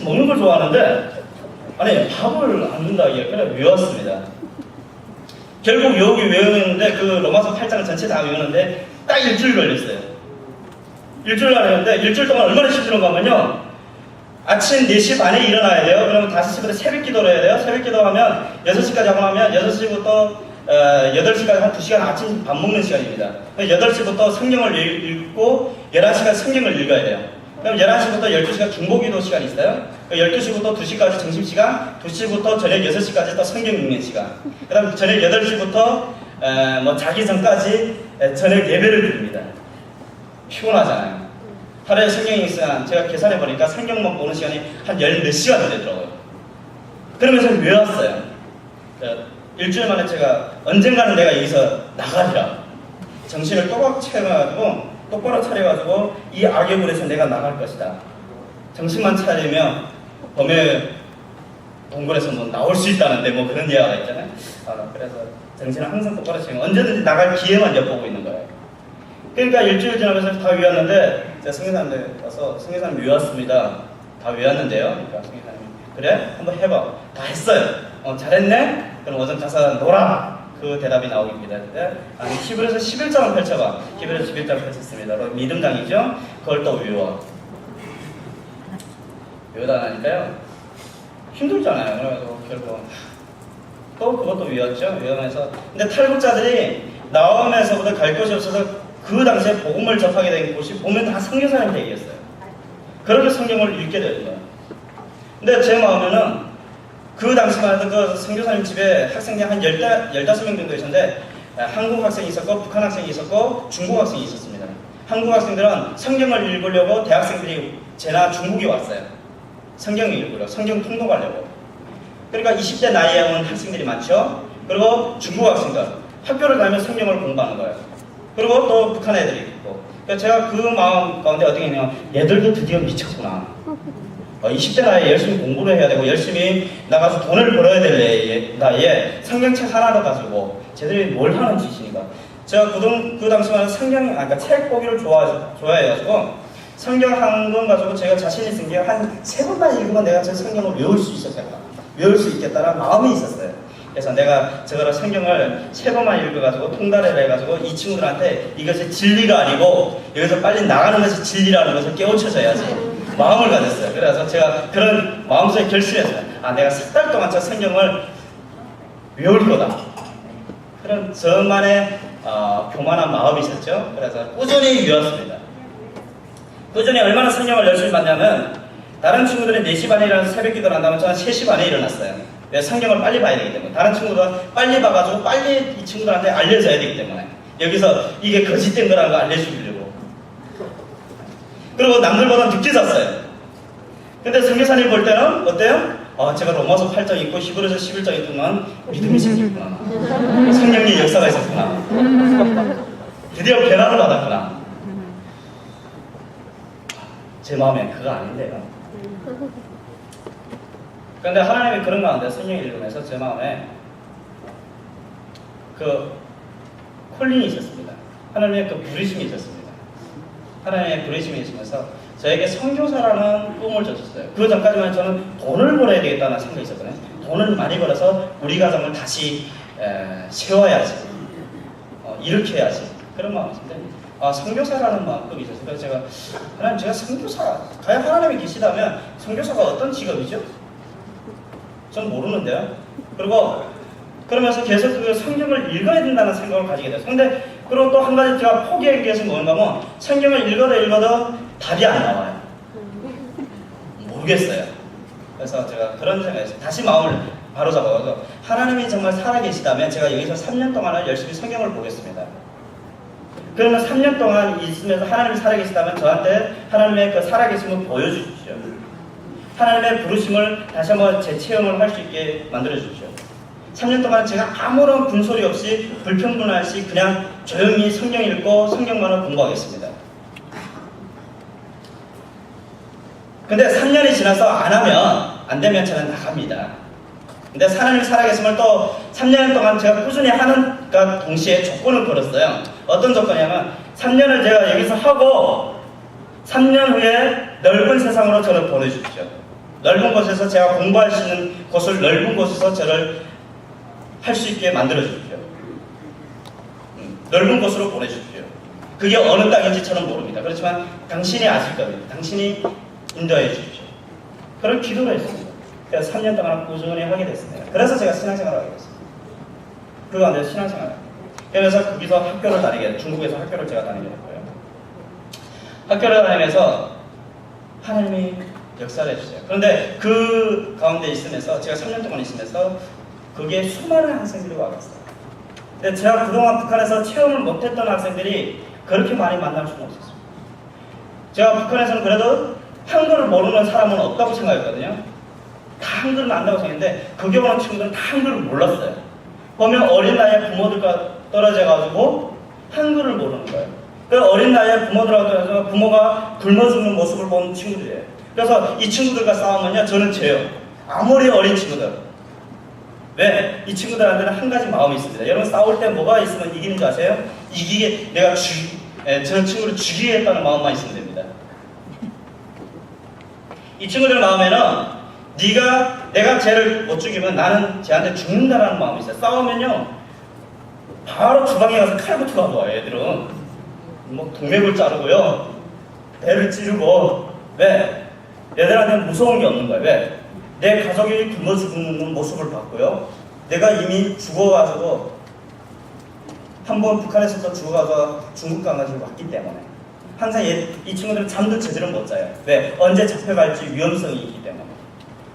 먹는 걸 좋아하는데 아니 밥을 안 준다 이게 그래 외웠습니다. 결국 외우는데 그 로마서 8장 전체 다 외우는데 딱 일주일 걸렸어요. 일주일 걸렸는데 일주일 동안 얼마나 힘들었가 하면요. 아침 4시 반에 일어나야 돼요. 그러면 5시부터 새벽 기도를 해야 돼요. 새벽 기도하면 6시까지 하고 나면 6시부터 8시까지 한 2시간 아침 밥 먹는 시간입니다. 8시부터 성경을 읽고 11시까지 성경을 읽어야 돼요. 그럼 11시부터 12시간 중보기도 시간이 있어요. 12시부터 2시까지 점심시간, 2시부터 저녁 6시까지 또 성경 읽는 시간. 그 다음 저녁 8시부터 자기 전까지 저녁 예배를 드립니다. 피곤하잖아요. 하루에 성경 읽는 시간, 제가 계산해보니까 성경만 보는 시간이 한 몇 시간 되더라고요. 그러면서 외웠어요. 일주일 만에 제가 언젠가는 내가 여기서 나가리라. 정신을 똑바로 차려가지고 이 악의 물에서 내가 나갈 것이다. 정신만 차리면 범의 동굴에서 나올 수 있다는데 그런 이야기가 있잖아요. 그래서 정신을 항상 똑바로 차리면 언제든지 나갈 기회만 엿보고 있는 거예요. 그러니까 일주일 지나면서 다 외웠는데 제가 성경사님한테 가서 성경사님 외웠습니다. 다 외웠는데요. 그러니까 성경사님이 그래? 한번 해봐. 다 했어요. 잘했네? 그럼 어전 가서 놀아. 그 대답이 나오긴 기다리는데 히브리서 11장을 펼쳐봐. 히브리서 11장 펼쳤습니다. 믿음장이죠? 그걸 또 외워. 외우다 나니까요 힘들잖아요. 그래서 결국 또 그것도 외웠죠. 외우면서 근데 탈북자들이 나오면서부터 갈 곳이 없어서 그 당시에 복음을 접하게 된 곳이 보면 다 선교사님 댁이었어요. 그렇게 성경을 읽게 되는 거예요. 근데 제 마음에는 그 당시만 해도 그 선교사님 집에 학생들이 한 15명 정도 있었는데 한국 학생이 있었고 북한 학생이 있었고 중국 학생이 있었습니다. 한국 학생들은 성경을 읽으려고 대학생들이 제나 중국에 왔어요. 성경을 읽으려고, 성경 통독하려고. 그러니까 20대 나이에 온 학생들이 많죠. 그리고 중국 학생들, 학교를 다니면 성경을 공부하는 거예요. 그리고 또 북한 애들이 있고. 그러니까 제가 그 마음 가운데 어떻게 했냐면 얘들도 드디어 미쳤구나. 20대 나이에 열심히 공부를 해야 되고 열심히 나가서 돈을 벌어야 될 나이에 성경책 하나도 가지고 쟤들이 뭘 하는 짓이니까. 제가 그 당시만 그러니까 책 보기를 좋아해가지고 성경 한 권 가지고 제가 자신이 쓴 게 한 3번만 읽으면 내가 저 성경을 외울 수 있었어요. 외울 수 있겠다는 마음이 있었어요. 그래서 내가 저거를 성경을 3번만 읽어가지고 통달을 해가지고 이 친구들한테 이것이 진리가 아니고 여기서 빨리 나가는 것이 진리라는 것을 깨우쳐줘야지 마음을 가졌어요. 그래서 제가 그런 마음속에 결심했어요. 내가 4달 동안 저 성경을 외울 거다. 그런 저만의 교만한 마음이 있었죠. 그래서 꾸준히 외웠습니다. 꾸준히 얼마나 성경을 열심히 봤냐면 다른 친구들은 4시 반에 일어나서 새벽 기도를 한다면 저는 3시 반에 일어났어요. 왜? 성경을 빨리 봐야 되기 때문에. 다른 친구들은 빨리 봐가지고 빨리 이 친구들한테 알려줘야 되기 때문에. 여기서 이게 거짓된 거라는 거 알려주려고. 그리고 남들보다 늦게 잤어요. 근데 선교사님 볼 때는 어때요? 제가 로마서 8장 읽고 히브리서 11장 읽고만 믿음이 생겼구나. 성령의 역사가 있었구나. 드디어 변화를 받았구나. 제 마음엔 그거 아닌데요. 그런데 하나님이 그런 가운데 성령 읽으면서 제 마음에 그 콜링이 있었습니다. 하나님의 그 부르심이 있었습니다. 하나님의 부르심이 있으면서 저에게 선교사라는 꿈을 줬었어요. 그 전까지만 저는 돈을 벌어야 되겠다는 생각이 있었거든요. 돈을 많이 벌어서 우리 가정을 다시 세워야지, 일으켜야지 그런 마음이었는데 선교사라는 마음이 있었어요. 그래서 제가 하나님, 제가 선교사, 과연 하나님이 계시다면 선교사가 어떤 직업이죠? 전 모르는데요. 그러면서 계속 그 성경을 읽어야 된다는 생각을 가지게 됐어요. 근데 그리고 또 한 가지 제가 포기한 게 뭔가 하면 성경을 읽어도 답이 안 나와요. 모르겠어요. 그래서 제가 그런 생각에서 다시 마음을 바로 잡아가지고 하나님이 정말 살아계시다면 제가 여기서 3년 동안을 열심히 성경을 보겠습니다. 그러면 3년 동안 있으면서 하나님이 살아계시다면 저한테 하나님의 그 살아계심을 보여주십시오. 하나님의 부르심을 다시 한번 재체험을 할 수 있게 만들어주십시오. 3년 동안 제가 아무런 군소리 없이 불평불만 없이 그냥 조용히 성경 읽고 성경만을 공부하겠습니다. 근데 3년이 지나서 안 되면 저는 나갑니다. 근데 하나님이 살아계심을 또 3년 동안 제가 꾸준히 하는 동시에 조건을 걸었어요. 어떤 조건이냐면 3년을 제가 여기서 하고 3년 후에 넓은 세상으로 저를 보내주십시오. 넓은 곳에서 제가 공부할 수 있는 곳을 넓은 곳에서 저를 할 수 있게 만들어 주십시오. 넓은 곳으로 보내주십시오. 그게 어느 땅인지 저는 모릅니다. 그렇지만 당신이 아실 겁니다. 당신이 인도해 주십시오. 그런 기도를 했습니다. 그래서 3년 동안 꾸준히 하게 됐습니다. 그래서 제가 신앙생활을 하게 됐습니다. 그 가운데 신앙생활을. 그래서 거기서 학교를 다니게, 중국에서 학교를 제가 다니게 됐고요. 학교를 다니면서 하나님이 역사를 해주세요. 그런데 그 가운데 있으면서 제가 3년 동안 있으면서 거기에 수많은 학생들이 와갔어요. 근데 제가 그동안 북한에서 체험을 못했던 학생들이 그렇게 많이 만날 수는 없었어요. 제가 북한에서는 그래도 한글을 모르는 사람은 없다고 생각했거든요. 다 한글은 안다고 생각했는데 거기 오는 친구들은 다 한글을 몰랐어요. 보면 어린 나이에 부모들과 떨어져가지고 한글을 모르는 거예요. 그 어린 나이에 부모들하고 떨어져서 부모가 굶어 죽는 모습을 본 친구들이에요. 그래서 이 친구들과 싸우면요, 저는 져요. 아무리 어린 친구들. 왜? 이 친구들한테는 한 가지 마음이 있습니다. 여러분, 싸울 때 뭐가 있으면 이기는 줄 아세요? 내가 저 친구를 죽이겠다는 마음만 있으면 됩니다. 이 친구들 마음에는 내가 쟤를 못 죽이면 나는 쟤한테 죽는다라는 마음이 있어요. 싸우면요, 바로 주방에 가서 칼부터 가져와요. 얘들은 뭐 동맥을 자르고요, 배를 찌르고. 왜? 얘들한테는 무서운 게 없는 거예요. 왜? 내 가족이 굶어 죽는 모습을 봤고요. 내가 이미 죽어가지고 한 번 북한에서도 죽어가서 중국 가가지고 왔기 때문에 항상 이 친구들은 잠도 제대로 못 자요. 왜? 언제 잡혀갈지 위험성이 있기 때문에.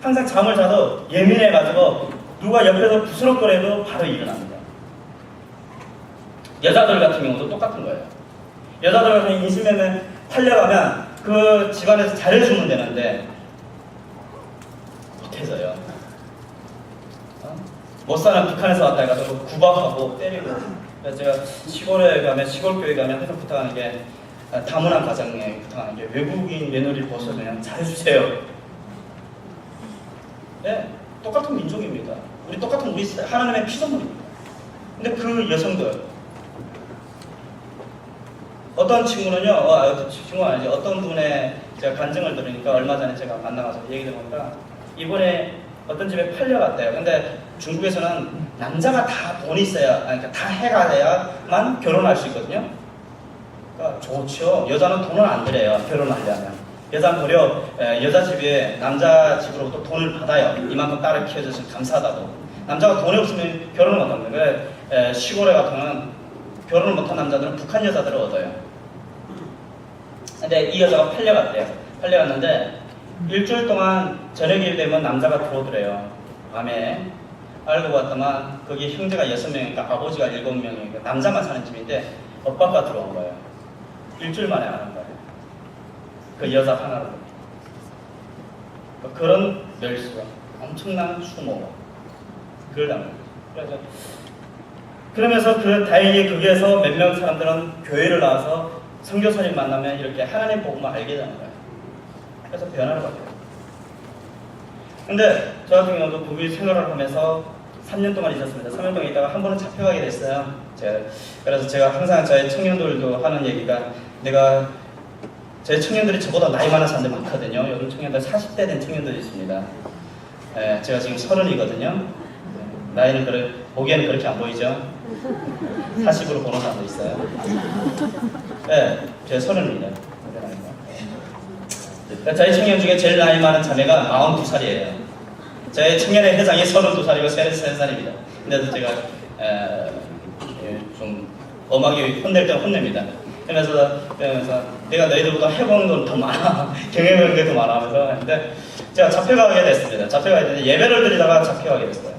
항상 잠을 자도 예민해가지고 누가 옆에서 부스럭거려도 바로 일어납니다. 여자들 같은 경우도 똑같은 거예요. 여자들 같은 경우 인신매매 팔려가면 그 집안에서 잘해주면 되는데 못해서요. 못 사는 북한에서 왔다 해가지고 구박하고 때리고. 그래서 제가 시골에 가면 시골교회 가면 항상 부탁하는 게 다문화 가정에 부탁하는 게 외국인 며느리 보셔서 그냥 잘해주세요. 네, 똑같은 민족입니다. 우리 똑같은 우리 하나님의 피조물입니다. 근데 그 여성들 어떤 친구는요, 친구가 아니지 어떤 분의 제가 간증을 들으니까 얼마 전에 제가 만나가서 얘기 들어보니까 이번에 어떤 집에 팔려갔대요. 근데 중국에서는 남자가 다 돈이 있어야, 그러니까 다 해가 돼야만 결혼할 수 있거든요. 그러니까 좋죠. 여자는 돈을 안 들여요. 결혼하려면. 여자는 도리어 여자 집에 남자 집으로부터 돈을 받아요. 이만큼 딸을 키워줘서 감사하다고. 남자가 돈이 없으면 결혼을 못합니다. 시골에 같은 경우는 결혼을 못한 남자들은 북한 여자들을 얻어요. 근데 이 여자가 팔려갔대요. 팔려갔는데 일주일 동안 저녁이 되면 남자가 들어오더래요. 밤에. 알고 봤더만 거기 형제가 6명이니까 아버지가 7명이니까 남자만 사는 집인데 오빠가 들어온 거예요. 일주일 만에 아는 거예요. 그 여자 하나로. 그런 멸수가 엄청난 수모가 그걸 담는 거죠. 그러면서 그 다행히 거기에서 몇 명 사람들은 교회를 나와서 선교사님 만나면 이렇게 하나님 복음을 알게 되는 거예요. 그래서 변화를 받아요. 근데 저 같은 경우도 거기 생활을 하면서 3년 동안 있었습니다. 3년 동안 있다가 한 번은 잡혀가게 됐어요. 그래서 제가 항상 저희 청년들도 하는 얘기가 저희 청년들이 저보다 나이 많은 사람들 많거든요. 요즘 청년들 40대 된 청년들이 있습니다. 제가 지금 30이거든요. 나이는 보기에는 그렇게 안 보이죠? 40으로 보는 사람도 있어요. 네, 제가 30입니다. 저희 청년 중에 제일 나이 많은 자매가 42살이에요. 저희 청년의 회장이 32살이고 33살입니다. 근데도 제가 좀 엄하게 혼낼 때 혼냅니다. 그러면서 내가 너희들보다 해본 건 더 많아. 경험한 게 더 많아. 하면서 근데 제가 잡혀가게 됐습니다. 잡혀가게 됐는데 예배를 드리다가 잡혀가게 됐어요.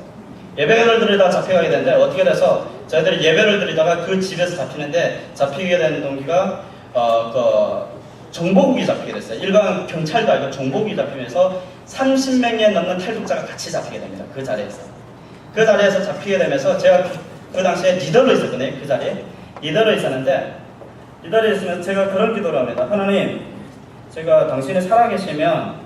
예배를 드리다가 잡혀가게 됐는데 어떻게 돼서 저희들이 예배를 드리다가 그 집에서 잡히게 된 동기가 정보국이 잡히게 됐어요. 일반 경찰도 아니고 정보국이 잡히면서 30명에 넘는 탈북자가 같이 잡히게 됩니다. 그 자리에서. 그 자리에서 잡히게 되면서 제가 그 당시에 리더로 있었거든요. 그 자리에. 리더로 있었는데 리더로 있으면서 제가 그런 기도를 합니다. 하나님, 제가 당신이 살아계시면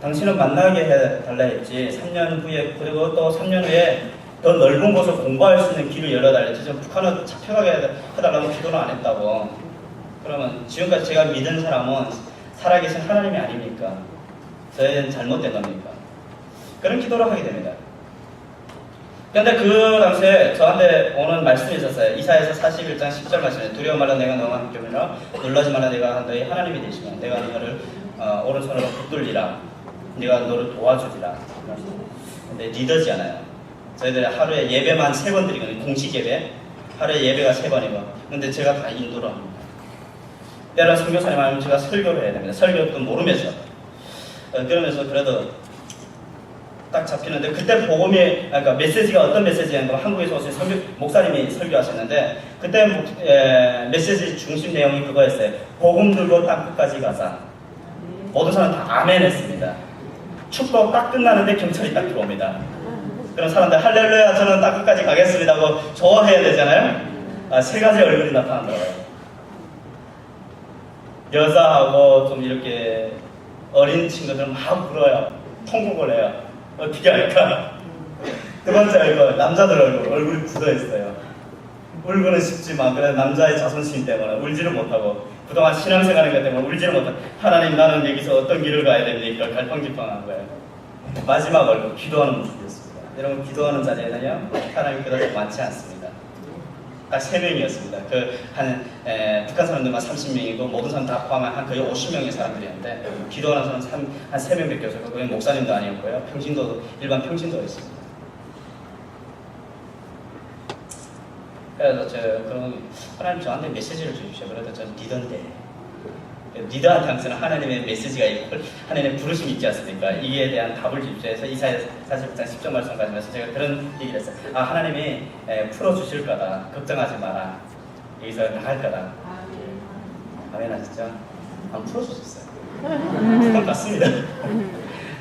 당신을 만나게 해달라 했지. 3년 후에 그리고 또 3년 후에 더 넓은 곳을 공부할 수 있는 길을 열어달라 했지. 지금 북한을 잡혀가게 해달라고 기도는 안 했다고. 그러면 지금까지 제가 믿은 사람은 살아계신 하나님이 아닙니까? 저희는 잘못된 겁니까? 그런 기도를 하게 됩니다. 그런데 그 당시에 저한테 오는 말씀이 있었어요. 이사야서 41장 10절 말씀에 두려워 말라 내가 너와 함께 오리라 놀라지 말라 내가 너희 하나님이 되시면 내가 너를 오른손으로 붙들리라 네가 너를 도와주리라. 근데 리더지않아요. 저희들이 하루에 예배만 3번 드리거든요. 공식 예배 하루에 예배가 3번이고 근데 제가 다 인도를 합니다. 때로는 선교사님 아니면 제가 설교를 해야 됩니다. 설교도 모르면서 그러면서 그래도 딱 잡히는데 그때 복음이 그러니까 메시지가 어떤 메시지냐면 한국에서 오신 목사님이 설교하셨는데 그때 메시지 중심 내용이 그거였어요. 복음 들고 땅끝까지 가자. 모든 사람 다 아멘 했습니다. 축복 딱 끝나는데 경찰이 딱 들어옵니다. 그런 사람들 할렐루야 저는 땅끝까지 가겠습니다 하고 좋아해야 되잖아요. 3가지 얼굴이 나타난다고요. 여자하고 좀 이렇게 어린 친구들은 막 울어요. 통곡을 해요. 어떻게 할까? 두 번째 얼굴, 남자들 얼굴이 굳어있어요. 울고는 싶지만 그래도 남자의 자존심 때문에 울지를 못하고 그동안 신앙생활한 것 때문에 울지를 못하고 하나님 나는 여기서 어떤 길을 가야 됩니까? 갈팡질팡한 거예요. 마지막 얼굴, 기도하는 모습이었습니다. 여러분 기도하는 자리에는요 하나님 그다지 많지 않습니다. 딱 3명이었습니다. 북한 사람들만 30명이고 모든 사람 다 포함한 한 거의 50명의 사람들이었는데 기도하는 사람 한 3명밖에 없었고 그게 목사님도 아니었고요. 일반 평신도였습니다. 그래서 그럼 하나님 저한테 메시지를 주십시오. 그래도 전 리더인데 니들한테 항상 하나님의 메시지가 있고 하나님의 부르심이 있지 않습니까? 이에 대한 답을 주십시오 해서 이사야 49장 10절 말씀 가지면서 제가 그런 얘기를 했어요. 아, 하나님이 풀어주실 거다. 걱정하지 마라. 여기서 나갈 거다. 아멘 하셨죠? 안 풀어주셨어요. 그건 맞습니다.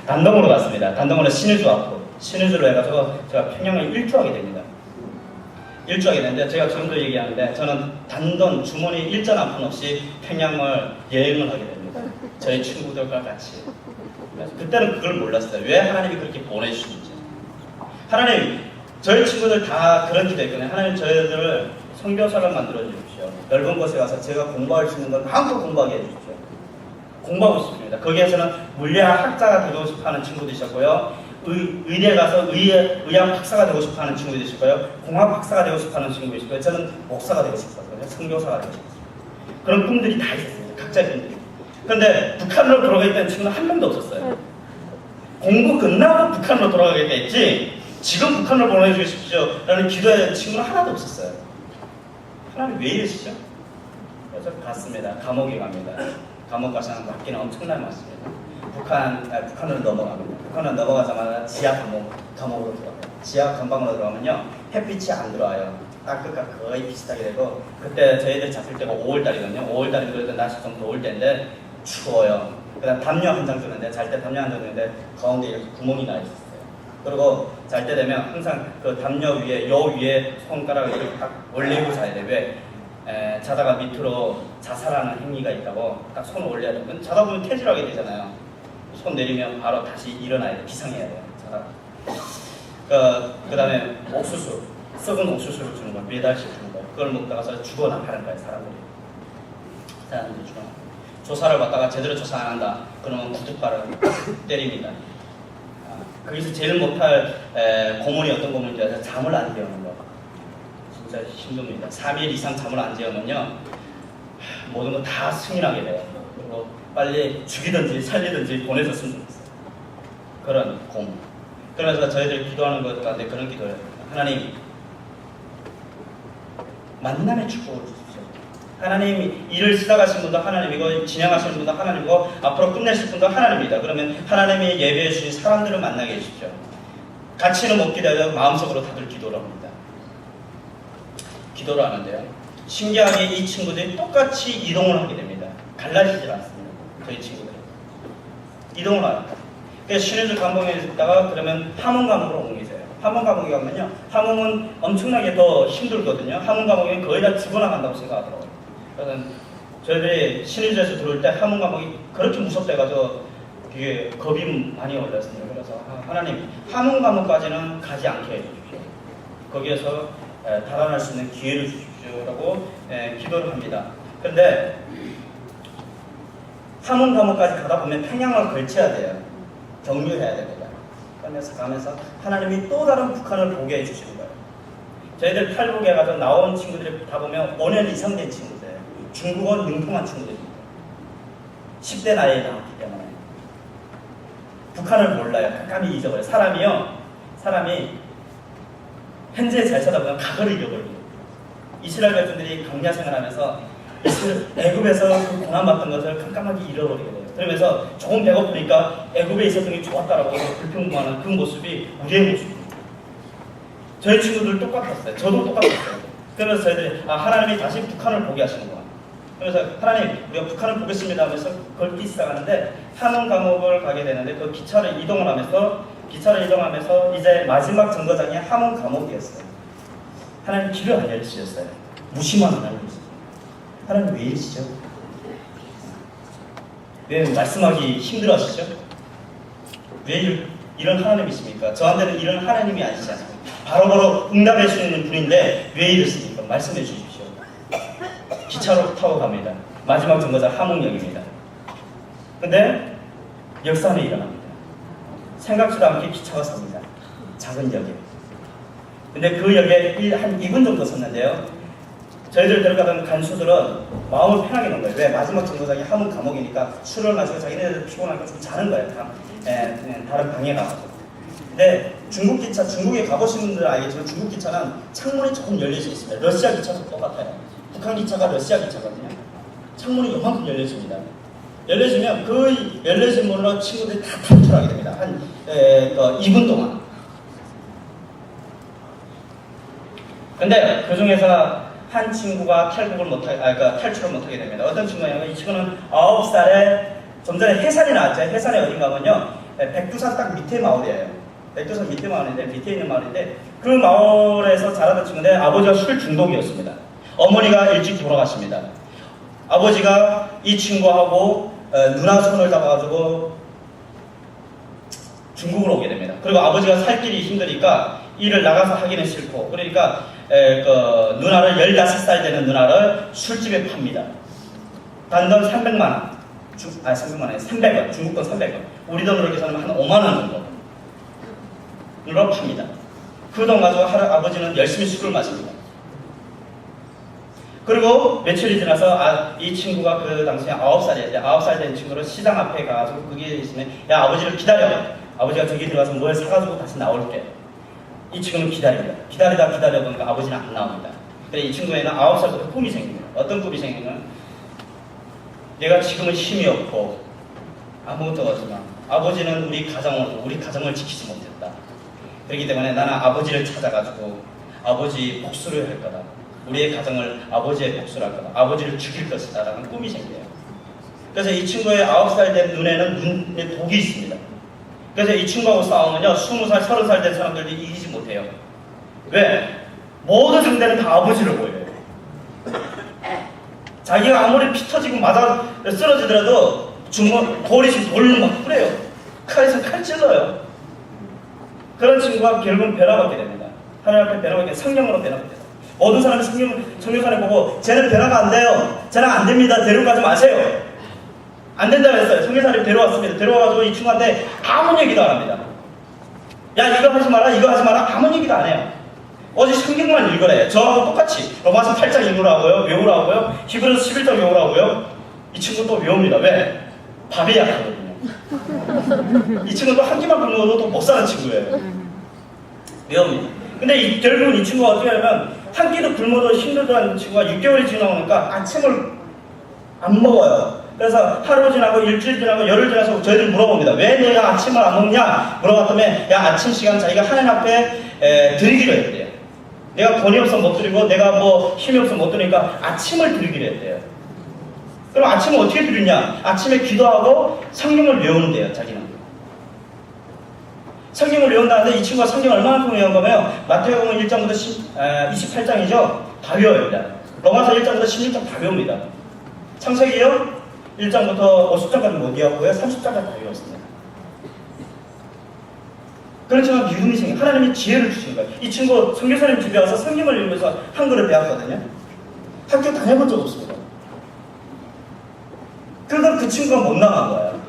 단동으로 갔습니다. 단동으로 신의주 앞으로. 신의주로 해가지고 제가 평양을 일주하게 됩니다. 일주하게 되는데 제가 지금도 얘기하는데 저는 단돈 주머니 일전 한 푼 없이 평양을 여행을 하게 됩니다. 저희 친구들과 같이. 그때는 그걸 몰랐어요. 왜 하나님이 그렇게 보내주시는지. 하나님, 저희 친구들 다 그런 기도했거든요. 하나님 저희들을 선교사를 만들어 주십시오. 넓은 곳에 가서 제가 공부할 수 있는 건 마음껏 공부하게 해주십시오. 공부하고 싶습니다. 거기에서는 물리학 학자가 되고 싶어하는 친구도 있었고요. 의대 가서 의학 박사가 되고 싶어하는 친구도 있었고요. 공학 박사가 되고 싶어하는 친구도 있었고요. 저는 목사가 되고 싶었거든요. 선교사가 되고 싶었어요. 그런 꿈들이 다 있었습니다. 각자의 꿈들이. 그런데 북한으로 돌아가겠다는 친구는 한 명도 없었어요. 공부 끝나고 북한으로 돌아가겠다 했지 지금 북한으로 보내주십시오 라는 기도하는 친구는 하나도 없었어요. 하나님 왜 이러시죠? 그래서 갔습니다. 감옥에 갑니다. 감옥 가서 맞기는 엄청나게 맞습니다. 북한으로 넘어갑니다. 북한으로 넘어가자마자 지하 감옥으로 들어가요. 지하 감방으로 들어가면요 햇빛이 안 들어와요. 땅끝과 거의 비슷하게 되고 그때 저희들 잡힐 때가 5월달이거든요. 5월달이면 그래도 날씨 좀 더울 때인데 추워요. 그 다음 담요 한 장 주는데 잘 때 담요 한 장 주는데 가운데 이렇게 구멍이 나 있었어요. 그리고 잘 때 되면 항상 그 담요 위에 요 위에 손가락을 이렇게 딱 올리고 자야 돼요. 왜? 자다가 밑으로 자살하는 행위가 있다고 딱 손을 올려야 돼요. 자다 보면 퇴질하게 되잖아요. 손 내리면 바로 다시 일어나야 돼요. 기상해야 돼요. 자다가. 그 다음에 옥수수, 썩은 옥수수를 주는 거예요. 매달씩 주는 거예요. 그걸 먹다가서 죽어나가는 거예요. 사람들이 죽어나. 조사를 받다가 제대로 조사 안 한다. 그러면 구두발을 때립니다. 거기서 제일 못할 고문이 어떤 고문인지 아세요? 잠을 안 재우는 거. 진짜 힘듭니다. 3일 이상 잠을 안 재우면요 모든 거 다 승인하게 돼요. 그리고 빨리 죽이든지 살리든지 보내줬으면 좋겠어요. 그런 고문. 그래서 저희들 기도하는 것 가운데 그런 기도를 해요. 하나님 만남의 축복을 주십시오. 하나님 일을 시작하신 분도 하나님이고 진행하시는 분도 하나님이고 앞으로 끝내실 분도 하나님입니다. 그러면 하나님이 예배해 주신 사람들을 만나게 해주십시오. 같이는 못 기도해도 마음속으로 다들 기도를 합니다. 기도를 하는데요. 신기하게 이 친구들이 똑같이 이동을 하게 됩니다. 갈라지질 않습니다. 저희 친구들이. 이동을 합니다. 그래서 신의주 감옥에 있다가 그러면 함흥 감옥으로 옮기세요. 함흥 감옥에 가면요. 함흥은 엄청나게 더 힘들거든요. 함흥 감옥에 거의 다 죽어나간다고 생각하더라고요. 그래서 저희들이 신의주에서 들어올 때 함흥 감옥이 그렇게 무섭대가지고 되게 겁이 많이 올랐습니다. 그래서 하나님 함흥 감옥까지는 가지 않게 해주십시오. 거기에서 달아날 수 있는 기회를 주십시오라고 기도를 합니다. 그런데 함흥 감옥까지 가다 보면 평양을 걸쳐야 돼요. 경유해야 됩니다. 그러면서 가면서 하나님이 또 다른 북한을 보게 해주시는 거예요. 저희들 탈북에 가서 나온 친구들이 다 보면 5년 이상 된 친구들이에요. 중국어 능통한 친구들입니다. 10대 나이에 나왔기 때문에 북한을 몰라요. 깜깜이 잊어버려요. 사람이 현재 잘 쳐다보면 과거를 잊어버립니다. 이스라엘 백성들이 광야 생활하면서 애굽에서 그 고난받던 것을 깜깜하게 잃어버리게 돼요. 그러면서 조금 배고프니까 애굽에 있었던 게 좋았다라고 불평하는 그 모습이 우리의 모습입니다. 저희 친구들 똑같았어요. 저도 똑같았어요. 그러면서 저희들이 하나님이 다시 북한을 보게 하시는구나. 그래서 하나님 우리가 북한을 보겠습니다 하면서 걷기 시작하는데 함흥 감옥을 가게 되는데 그 기차를 이동하면서 이제 마지막 정거장이 함흥 감옥이었어요. 하나님 길을 안 열리셨어요. 무심한 하나님이시죠. 하나님 왜 이러시죠? 왜 말씀하기 힘들어하시죠? 왜 이런 하나님이십니까? 저한테는 이런 하나님이 아니지 않습니까? 바로바로 응답해 주시는 분인데 왜 이러십니까? 말씀해 주십시오. 기차로 타고 갑니다. 마지막 정거장 함흥역입니다. 근데 역사는 일어납니다. 생각지도 않게 기차가 섭니다. 작은 역에. 근데 그 역에 한 2분 정도 섰는데요. 저희들 들어가던 간수들은 마음을 편하게 놓은 거예요. 왜? 마지막 정거장이 함흥 감옥이니까 술을 마시고 자기네들 피곤하니까 좀 자는 거예요. 다른 방에 가가지고. 근데 중국 기차, 중국에 가보신 분들은 알겠지만 중국 기차는 창문이 조금 열려져 있습니다. 러시아 기차도 똑같아요. 북한 기차가 러시아 기차거든요. 창문이 요만큼 열려집니다. 열려지면 그 열려진 문으로 친구들이 다 탈출하게 됩니다. 한 2분 동안. 근데 그 중에서 한 친구가 탈출을 못하게 됩니다. 어떤 친구냐면 이 친구는 9살에 좀 전에 해산이 나왔죠. 해산이 어딘가 하면요. 백두산 딱 밑에 마을이에요. 백두산 밑에 마을인데, 밑에 있는 마을인데, 그 마을에서 자라던 친구인데 아버지가 술 중독이었습니다. 어머니가 일찍 돌아가십니다. 아버지가 이 친구하고 누나 손을 잡아가지고 중국으로 오게 됩니다. 그리고 아버지가 살 길이 힘드니까 일을 나가서 하기는 싫고, 그러니까 누나를 15살 되는 누나를 술집에 팝니다. 단돈 300만 원. 300만 원에 300원. 중국 돈 300원. 우리 돈으로 계산하면 한 5만 원 정도로 팝니다. 그 돈 가지고 아버지는 열심히 술을 마십니다. 그리고 며칠이 지나서 이 친구가 그 당시에 9살이었는데 9살 된 친구를 시장 앞에 가가지고 거기에 있으면 야 아버지를 기다려. 아버지가 저기 들어가서 뭘 사가지고 다시 나올게. 이 친구는 기다립니다. 기다리다 보니까 아버지는 안 나옵니다. 그래서 이 친구에는 9살부터 꿈이 생깁니다. 어떤 꿈이 생기냐면 내가 지금은 힘이 없고 아무것도 없지만 아버지는 우리 가정을 지키지 못했다. 그렇기 때문에 나는 아버지를 찾아가지고 아버지 복수를 할 거다. 우리의 가정을 아버지의 복수를 할 거다. 아버지를 죽일 것이다. 라는 꿈이 생겨요. 그래서 이 친구의 9살 된 눈에는 눈에 독이 있습니다. 그래서 이 친구하고 싸우면요 20살, 30살 된 사람들이 이기지 못해요. 왜? 모든 상대는 다 아버지를 보여요. 자기가 아무리 피 터지고 맞아 쓰러지더라도 돌이 지금 돌로 막 뿌려요. 칼에서 칼 찔러요. 그런 친구가 결국은 변화받게 됩니다. 하나님 앞에 변화받게 성령으로 변화받게 됩니다. 모든 사람이 성령관에 보고 쟤는 변화가 안 돼요. 쟤는 안 됩니다. 데려가지 마세요. 안 된다고 했어요. 성경사님 데려왔습니다. 데려와가지고 이 친구한테 아무 얘기도 안 합니다. 야 이거 하지 마라 이거 하지 마라 아무 얘기도 안 해요. 어제 성경만 읽으래요. 저하고 똑같이 로마서 8장 읽으라고요. 외우라고요. 히브리서 11장 외우라고요. 이 친구 또 외웁니다. 왜? 밥이 약하거든요. 이 친구도 한 끼만 굶어도 또 못 사는 친구예요. 외웁니다. 근데 결국은 이 친구가 어떻게 하냐면 한 끼도 굶어도 힘들다는 친구가 6개월이 지나오니까 아침을 안 먹어요. 그래서 하루 지나고 일주일 지나고 열흘 지나서 저희들 물어봅니다. 왜 내가 아침을 안 먹냐? 물어봤더니 야 아침 시간 자기가 하나님 앞에 드리기로 했대요. 내가 돈이 없어 못 드리고 내가 뭐 힘이 없어 못 드리니까 아침을 드리기로 했대요. 그럼 아침을 어떻게 드리냐? 아침에 기도하고 성경을 외우는데요. 자기는. 성경을 외운다는데 이 친구가 성경을 얼마나 외운 거면 마태복음 1장부터 28장이죠. 다 외워요. 로마서 1장부터 16장 다 외웁니다. 창세기요 1장부터 50장까지 못 외웠고요. 30장까지 다 외웠습니다. 그렇지만 믿음이 생겨. 하나님이 지혜를 주신 거예요. 이 친구 선교사님 집에 와서 성경을 읽으면서 한글을 배웠거든요. 학교 다녀본 적 없습니다. 그러다 그 친구가 못 나간 거예요.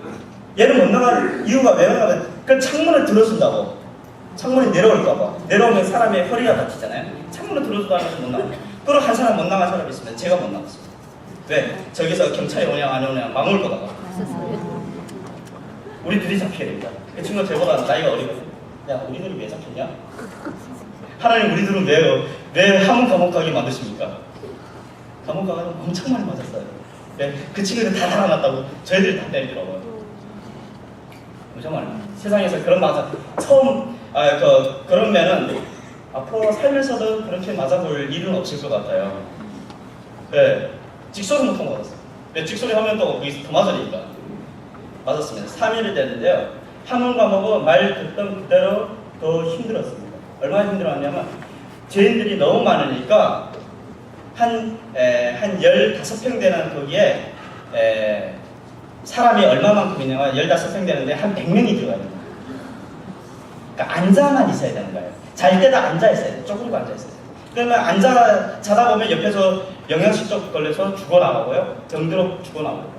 얘는 못 나갈 이유가 왜냐면 그 창문을 들어준다고. 창문이 내려올까봐. 내려오면 사람의 허리가 다치잖아요. 창문을 들어주고 하면서 못 나가요. 그리고 한 사람 못 나간 사람이 있습니다. 제가 못 나갔습니다. 왜? 저기서 경찰이 오냐 안 오냐 막 올 거다가. 우리 둘이 잡혀야 됩니다. 그 친구가 저보다 나이가 어리거든요. 야 우리들이 왜 잡혔냐? 하나님 우리들은 왜 한문 감옥 가게 만드십니까? 감옥 가면 엄청 많이 맞았어요. 왜? 그 친구들 다 살아났다고 저희들이 다 때리더라고요. 엄청 많이. 세상에서 그런 맞아 처음 그러면은 앞으로 살면서도 그렇게 맞아볼 일은 없을 것 같아요. 네. 직소를 못한 것 같았어요. 네, 직소를 하면 또 거기서 더 맞으니까. 맞았습니다. 3일이 됐는데요. 한문 과목은 말 듣던 그대로 더 힘들었습니다. 얼마나 힘들었냐면 죄인들이 너무 많으니까 한 15평 되는 거기에 사람이 얼마만큼 있냐면 15평 되는데 한 100명이 들어가야 됩니다. 그러니까 앉아만 있어야 되는 거예요. 잘 때도 앉아 있어야 돼요. 조금 앉아 있어야 돼요. 그러면 자다 보면 옆에서 영양실조 걸려서 죽어나가고요. 병들어 죽어나가고요.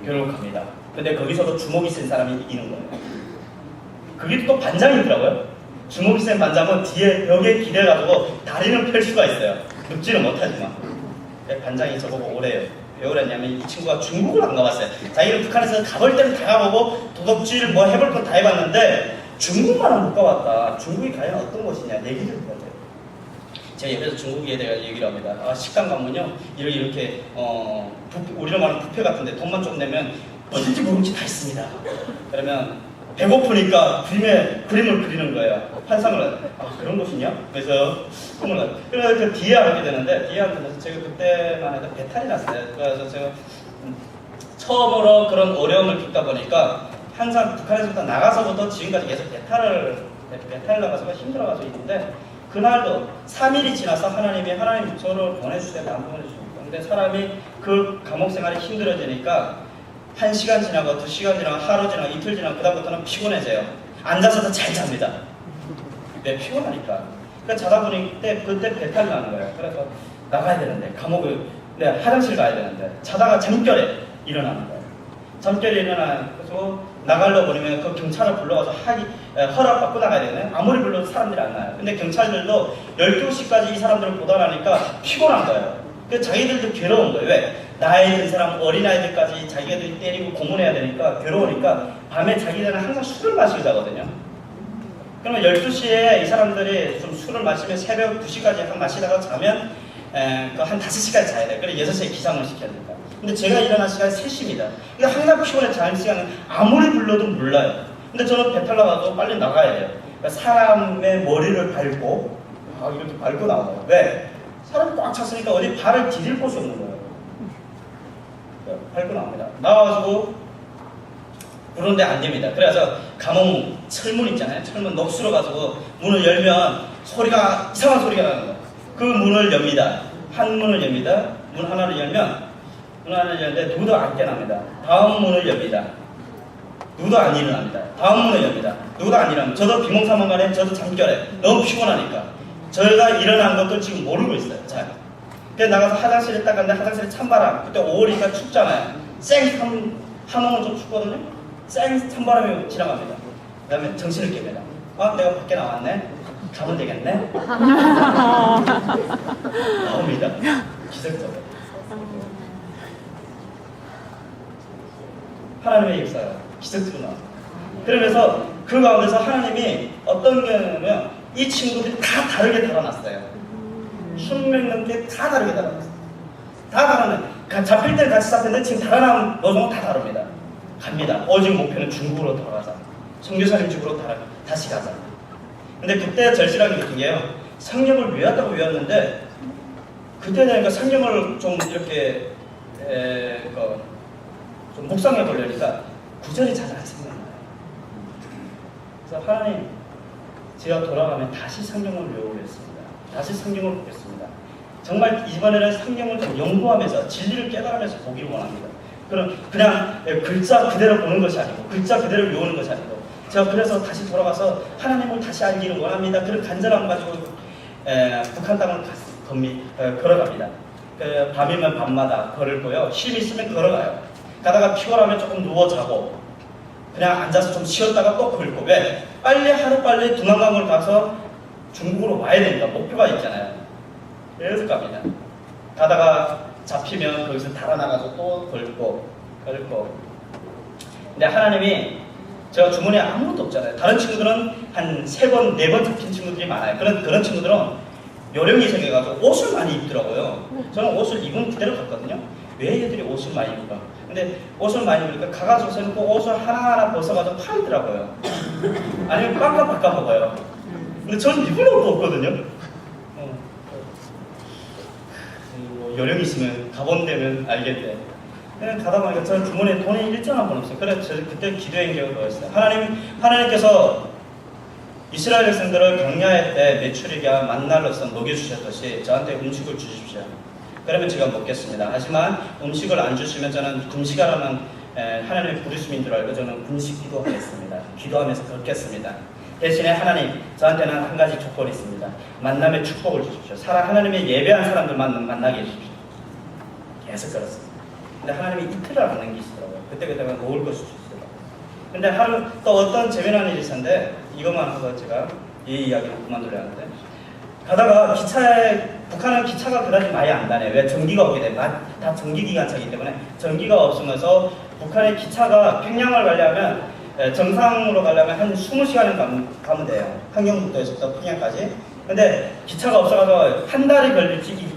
결국 갑니다. 근데 거기서도 주먹이 센 사람이 이기는 거예요. 그게 또 반장이 있더라고요. 주먹이 센 반장은 뒤에 벽에 기대가지고 다리는 펼 수가 있어요. 눕지는 못하지만. 반장이 저보고 오래요. 왜 그랬냐면 이 친구가 중국을 안 가봤어요. 자기는 북한에서 가볼 때는 다 가보고 도덕질 뭐 해볼 건 다 해봤는데 중국만은 못 가봤다. 중국이 과연 어떤 곳이냐 얘기를 들었어요. 제가 옆에서 중국에 대해 얘기를 합니다. 아, 식당 가면요 이렇게 우리로 말하는 뷔페 같은데 돈만 좀 내면 뭐든지 뭐든지 다 있습니다. 그러면 배고프니까 그림을 그리는 거예요. 환상을 그런 곳이냐? 그래서 꿈을 가요. 그래서 그 뒤에 알게 되는데 뒤에 알게 되면서 제가 그때만 해도 배탈이 났어요. 그래서 제가 처음으로 그런 어려움을 겪다 보니까 항상 북한에서부터 나가서부터 지금까지 계속 배탈 나가서 힘들어가지고 있는데 그날도 3일이 지나서 하나님 저를 보내주세요. 안 보내주십니까? 근데 사람이 그 감옥 생활이 힘들어지니까 1시간 지나고 2시간 지나고 하루 지나고 이틀 지나고 그다음부터는 피곤해져요. 앉아서도 잘 잡니다. 왜? 피곤하니까. 그러니까 자다 보니 그때 배탈이 나는 거예요. 그래서 나가야 되는데 화장실 가야 되는데 자다가 잠결에 일어나는 거예요. 잠결에 일어나서 나가려고 버리면 그 경찰을 불러가서 허락받고 나가야 되네. 아무리 불러도 사람들이 안 나요. 근데 경찰들도 12시까지 이 사람들을 보다라니까 피곤한 거예요. 그래서 자기들도 괴로운 거예요. 왜? 나이 든 사람, 어린아이들까지 자기들이 때리고 고문해야 되니까 괴로우니까 밤에 자기들은 항상 술을 마시고 자거든요. 그러면 12시에 이 사람들이 좀 술을 마시면 새벽 2시까지 약간 마시다가 자면 한 5시까지 자야 돼요. 그래서 6시에 기상을 시켜야 됩니다. 근데 제가 일어난 시간이 3시입니다. 그러니까 항상 피곤해 자는 시간은 아무리 불러도 몰라요. 근데 저는 배탈 나가도 빨리 나가야 돼요. 그러니까 사람의 머리를 밟고 이렇게 밟고 나와요. 왜? 사람이 꽉 찼으니까 어디 발을 디딜 곳이 없는 거예요. 밟고 나옵니다. 나와가지고 그런데 안 됩니다. 그래서 감옥 철문 있잖아요. 철문 넋으로 가지고 문을 열면 이상한 소리가 나는 거예요. 그 문을 엽니다. 한 문을 엽니다. 문 하나를 열는데 누구도 안 깨납니다. 다음 문을 엽니다. 누구도 안 일어납니다. 다음 문을 엽니다. 누구도 안 일어납니다. 저도 비몽사몽간에 저도 잠결에 너무 피곤하니까 저희가 일어난 것도 지금 모르고 있어요. 잘. 그래서 나가서 화장실에 딱 갔는데 화장실에 찬바람. 그때 5월이니까 춥잖아요. 함흥은 좀 춥거든요. 찬바람이 지나갑니다. 그 다음에 정신을 깹니다. 내가 밖에 나왔네? 가면 되겠네? 나옵니다. 기적적으로. 하나님의 역사가 기적적으로 나옵니다. 그러면서 그 가운데서 하나님이 어떤 경우면 이 친구들이 다 다르게 달아났어요. 수백 넘게 다 다르게 달아났어요. 다 다르네. 잡힐 때는 같이 잡혔는데 지금 달아난 노동은 다 다릅니다. 갑니다. 오직 목표는 중국으로 돌아가자. 선교사님 집으로 다시 가자. 근데 그때 절실하게 느낀 게요. 성경을 외웠다고 외웠는데 그때 되니까 성경을 좀 이렇게 좀 묵상해 보려니까 구절이 잘 안 생각나요. 그래서 하나님, 제가 돌아가면 다시 성경을 외우겠습니다. 다시 성경을 보겠습니다. 정말 이번에는 성경을 좀 연구하면서 진리를 깨달으면서 보기를 원합니다. 그냥 글자 그대로 보는 것이 아니고 글자 그대로 외우는 것이 아니고 제가 그래서 다시 돌아가서 하나님을 다시 알기를 원합니다. 그런 간절함 가지고 북한 땅을 걸어갑니다. 밤이면 밤마다 걸을고요. 힘이 있으면 걸어가요. 가다가 피곤하면 조금 누워 자고 그냥 앉아서 좀 쉬었다가 또 걸고. 왜? 하루빨리 두만강을 가서 중국으로 와야 되니까 목표가 있잖아요. 그래서 갑니다. 가다가 잡히면 거기서 달아나가서 또 걸고. 근데 하나님이 제가 주머니에 아무것도 없잖아요. 다른 친구들은 한 3번, 4번 잡힌 친구들이 많아요. 그런 친구들은 요령이 생겨가지고 옷을 많이 입더라고요. 저는 옷을 입은 그대로 갔거든요. 왜 애들이 옷을 많이 입을까? 근데 옷을 많이 입으니까 가가지고서는 꼭 옷을 하나하나 벗어가지고 팔더라고요. 아니면 빵과 바꿔 먹어요. 근데 저는 입을 옷도 없거든요. 요령이 있으면 가본다면 알겠대. 그냥 가다 보니까 저는 주머니에 돈이 1전 한 번 없어요. 그래서 저는 그때 기도의 경우가 뭐였어요. 하나님께서 이스라엘 백성들을 광야의 때 메추리가 만나로서 먹여주셨듯이 저한테 음식을 주십시오. 그러면 제가 먹겠습니다. 하지만 음식을 안 주시면 저는 금식하라는 하나님의 부르심인 줄 알고 저는 금식 기도하겠습니다. 기도하면서 걷겠습니다. 대신에 하나님, 저한테는 한 가지 조건이 있습니다. 만남의 축복을 주십시오. 하나님의 예배한 사람들만 만나게 해주십시오. 계속 걸었습니다. 근데 하나님이 이틀을 안 남기시더라고요. 그때그때만 먹을 것을 주시더라고요. 근데 또 어떤 재미난 일이 있었는데 이것만 하고 제가 이 이야기를 그만두려 하는데 가다가 북한은 기차가 그다지 많이 안 다녀요. 왜? 전기가 없게 돼. 다 전기기관차이기 때문에 전기가 없으면서 북한의 기차가 평양을 가려면 정상으로 가려면 한 20시간은 가면 돼요. 함경북도에서부터 평양까지. 근데 기차가 없어가지고 한 달이 걸릴지,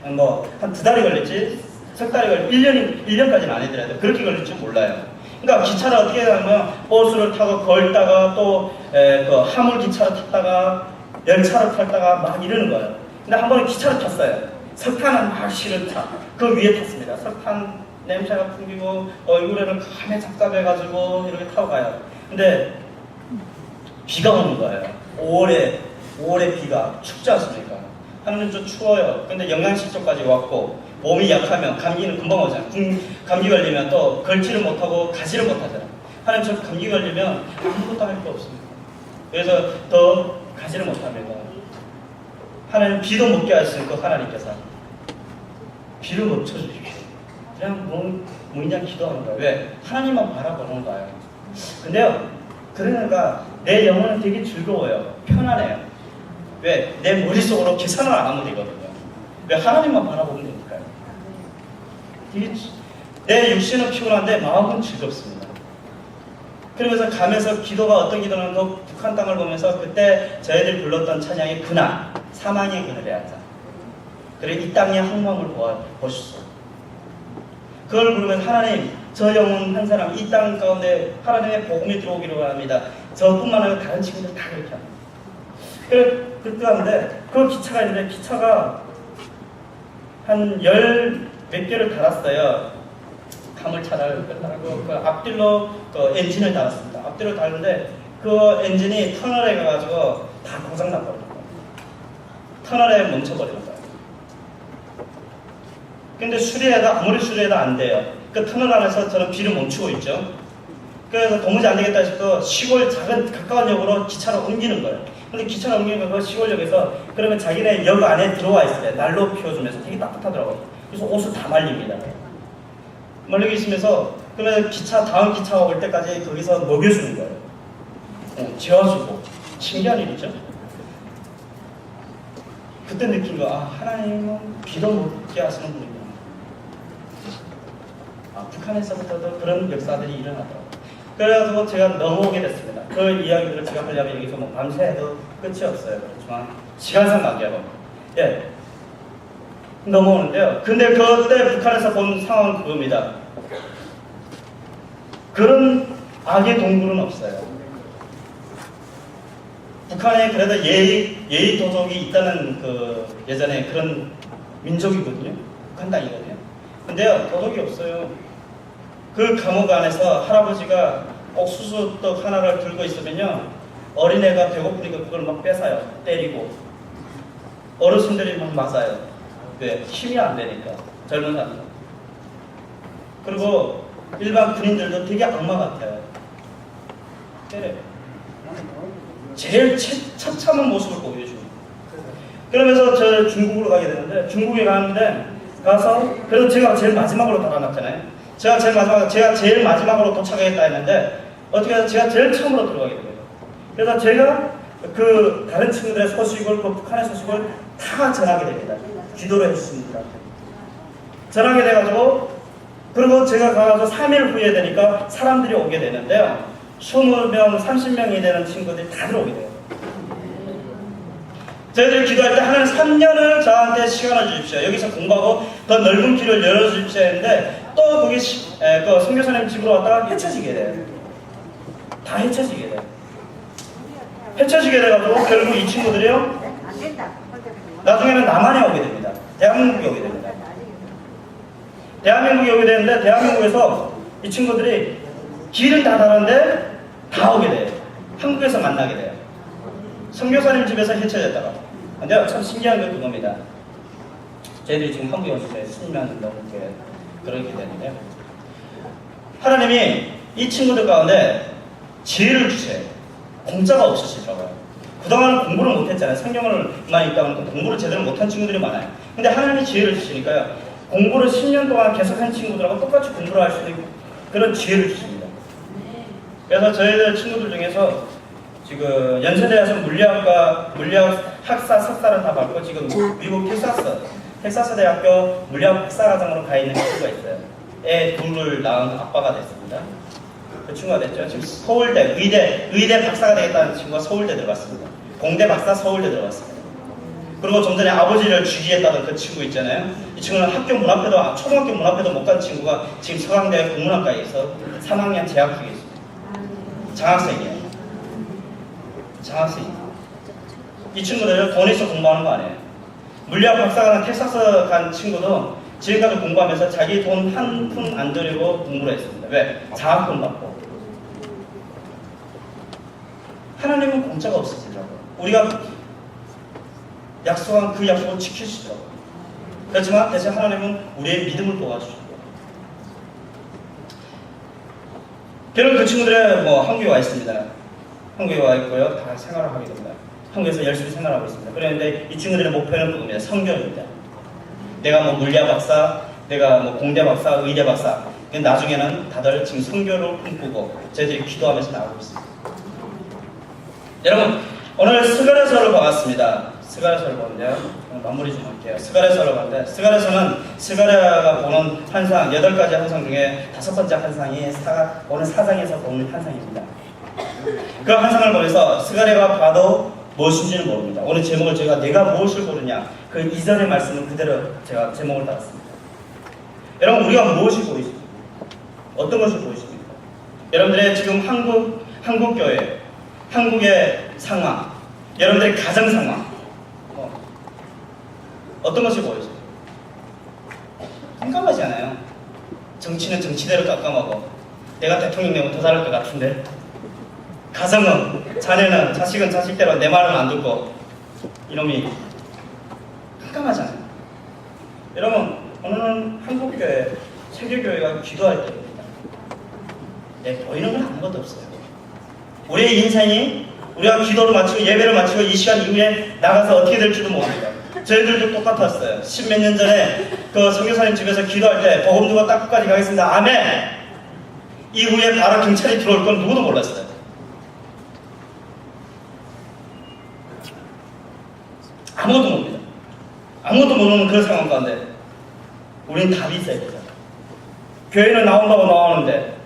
한 두 달이 걸릴지, 석 달이 걸릴지, 1년까지는 아니더라도 그렇게 걸릴 줄 몰라요. 그러니까 기차를 어떻게 하면 버스를 타고 걸다가 또 그 화물 기차를 탔다가 열차를 탔다가 막 이러는 거예요. 근데 한 번은 기차를 탔어요. 석탄은 막 실은 차. 그 위에 탔습니다. 석탄 냄새가 풍기고 얼굴에는 감에 잡잡해가지고 이렇게 타고 가요. 근데 비가 오는 거예요. 5월에 비가 춥지 않습니까? 하늘은 좀 추워요. 근데 영양실조까지 왔고 몸이 약하면 감기는 금방 오잖아요. 감기 걸리면 또 걸지를 못하고 가지를 못하잖아요. 하나님 저 감기 걸리면 아무것도 할 게 없습니다. 그래서 더 가지를 못합니다. 하나님 비도 먹게 하시고 하나님께서 비를 멈춰주십시오. 그냥 그냥 기도하는 거예요. 왜? 하나님만 바라보는 거예요. 근데요, 그러니까 내 영혼은 되게 즐거워요. 편안해요. 왜? 내 머릿속으로 계산을 안 하면 되거든요. 왜? 하나님만 바라보면 되니까요. 내 육신은 피곤한데 마음은 즐겁습니다. 그러면서 가면서 기도가 어떤 기도는 그 북한 땅을 보면서 그때 저희들이 불렀던 찬양이 그날, 사망의 그늘에 앉아. 그래 이 땅의 황망을 보시소. 그걸 부르면 하나님, 저 영혼 한 사람 이 땅 가운데 하나님의 복음이 들어오기를 바랍니다. 저뿐만 아니라 다른 친구들 다 그렇게 합니다. 그때 하는데 그 기차가 있는데 기차가 한 몇 개를 달았어요. 화물차를 달고 그 앞뒤로 그 엔진을 달았습니다. 앞뒤로 달는데 그 엔진이 터널에 가가지고 다 고장나 버린 거예요. 터널에 멈춰버리는 거예요. 근데 아무리 수리해도 안 돼요. 그 터널 안에서 저는 비를 멈추고 있죠. 그래서 도무지 안 되겠다 싶어서 시골 작은 가까운 역으로 기차를 옮기는 거예요. 근데 기차를 옮기는 거 시골역에서 그러면 자기네 역 안에 들어와 있어요. 난로 피워주면서 되게 따뜻하더라고요. 그래서 옷을 다 말립니다. 말리고 있으면서 그러면 다음 기차가 올 때까지 거기서 먹여주는 거예요. 재워주고. 신기한 일이죠. 그때 느낀 거, 하나님은 비도 먹게 하시는 분이구나. 북한에서부터도 그런 역사들이 일어나더라고요. 그래가지고 제가 넘어오게 됐습니다. 그 이야기들을 제가 하려면 여기서 밤새 해도 끝이 없어요. 그렇지만 시간상 관계하고 넘어오는데요. 근데 그때 북한에서 본 상황은 그겁니다. 그런 악의 동굴은 없어요. 북한에 그래도 예의 도덕이 있다는 그 예전에 그런 민족이거든요. 북한 땅이거든요. 근데요, 도덕이 없어요. 그 감옥 안에서 할아버지가 옥수수떡 하나를 들고 있으면요, 어린애가 배고프니까 그걸 막 뺏어요. 때리고. 어르신들이 막 맞아요. 왜? 힘이 안 되니까. 젊은 사람들. 그리고 일반 군인들도 되게 악마 같아요. 때려요. 제일 처참한 모습을 보여줍니다. 그러면서 저 중국으로 가게 되는데, 중국에 가서 그래도 제가 제일 마지막으로 달아났잖아요. 제가 제일 마지막으로 도착하겠다 했는데 어떻게 해서 제가 제일 처음으로 들어가게 됩니다. 그래서 제가 그 다른 친구들의 소식을, 그 북한의 소식을 다 전하게 됩니다. 기도를 해주십니다. 전하게 돼가지고, 그리고 제가 가서 3일 후에 되니까 사람들이 오게 되는데요. 20명, 30명이 되는 친구들이 다 들어오게 돼요. 저희들이 기도할 때 하나님 3년을 저한테 시간을 주십시오. 여기서 공부하고 더 넓은 길을 열어주십시오 했는데, 또 거기 그 선교사님 집으로 왔다가 헤쳐지게 돼요. 다 헤쳐지게 돼요. 헤쳐지게 돼가지고 결국 이 친구들이요, 나중에는 남한에 오게 됩니다. 대한민국에 오게 됩니다. 대한민국에 오게 되는데, 대한민국에서 이 친구들이 길은 다 다른데 다 오게 돼요. 한국에서 만나게 돼요. 선교사님 집에서 헤쳐졌다가. 근데 참 신기한 건 그겁니다. 저희들이 지금 한국에 왔을 때 10년 넘게 그렇게 되는데요. 하나님이 이 친구들 가운데 지혜를 주세요. 공짜가 없으시더라고요. 그동안 공부를 못했잖아요. 성경을만 있다 보니까 공부를 제대로 못한 친구들이 많아요. 근데 하나님이 지혜를 주시니까요, 공부를 10년 동안 계속한 친구들하고 똑같이 공부를 할 수 있는 그런 지혜를 주십니다. 그래서 저희들 친구들 중에서 지금 연세대에서 물리학 학사, 석사를 다 받고 지금 미국 텍사스 대학교 물리학 박사과정으로 가 있는 친구가 있어요. 애 둘을 낳은 아빠가 됐습니다. 그 친구가 됐죠. 지금 서울대, 의대 박사가 되겠다는 친구가 서울대 들어갔습니다. 공대 박사 서울대 들어갔습니다. 그리고 좀 전에 아버지를 죽이겠다던 그 친구 있잖아요. 이 친구는 학교 문 앞에도, 초등학교 문 앞에도 못 간 친구가 지금 서강대 국문학과에서 3학년 재학 중에 있습니다. 장학생이에요. 장학생이에요. 이 친구들은 돈에 있어 공부하는 거 아니에요. 물리학 박사가 텍사스 간 친구도 지금까지 공부하면서 자기 돈 한 푼 안 들이고 공부를 했습니다. 왜? 장학금 받고. 하나님은 공짜가 없으시더라고요. 우리가 약속한 그 약속을 지키시더라고요. 그렇지만 대신 하나님은 우리의 믿음을 도와주시고. 결국 그 친구들은 한국에 와 있습니다. 한국에 와 있고요. 다 생활을 하게 됩니다. 한국에서 열심히 생활하고 있습니다. 그런데 이 친구들의 목표는 그겁니다. 성교입니다. 내가 물리학 박사, 내가 공대 박사, 의대 박사. 나중에는 다들 지금 성교를 꿈꾸고 저희들이 기도하면서 나오고 있습니다. 여러분, 오늘 스가랴서를 봐왔습니다. 스가랴서를 보는데요. 마무리 좀 할게요. 스가랴서를 봤는데, 스가랴서는 스가랴가 보는 환상, 8가지 환상 중에 5번째 환상이 오늘 4장에서 보는 환상입니다. 그 환상을 보면서 스가랴가 봐도 무엇인지는 모릅니다. 오늘 제목을 제가 내가 무엇을 보느냐, 그 이전의 말씀은 그대로 제가 제목을 달았습니다. 여러분, 우리가 무엇을 보이십니까? 어떤 것을 보이십니까? 여러분들의 지금 한국교회, 한국의 상황, 여러분들의 가정 상황, 어떤 것을 보여줘요? 깜깜하지 않아요? 정치는 정치대로 깜깜하고 내가 대통령 되면 더 잘할 것 같은데, 가정은, 자녀는, 자식은 자식대로 내 말을 안 듣고 이놈이 깜깜하잖아요. 여러분, 오늘은 한국교회, 세계교회가 기도할 때입니다. 보이는 건 아무것도 없어요. 우리의 인생이 우리가 기도를 마치고 예배를 마치고 이 시간 이후에 나가서 어떻게 될지도 모릅니다. 저희들도 똑같았어요. 10몇 년 전에 그 선교사님 집에서 기도할 때 복음 누가 땅끝까지 가겠습니다. 아멘! 이후에 바로 경찰이 들어올 건 누구도 몰랐어요. 아무것도 모릅니다. 아무것도 모르는 그런 상황 가운데 우리는 답이 있어야 되잖아요. 교회는 나온다고 나오는데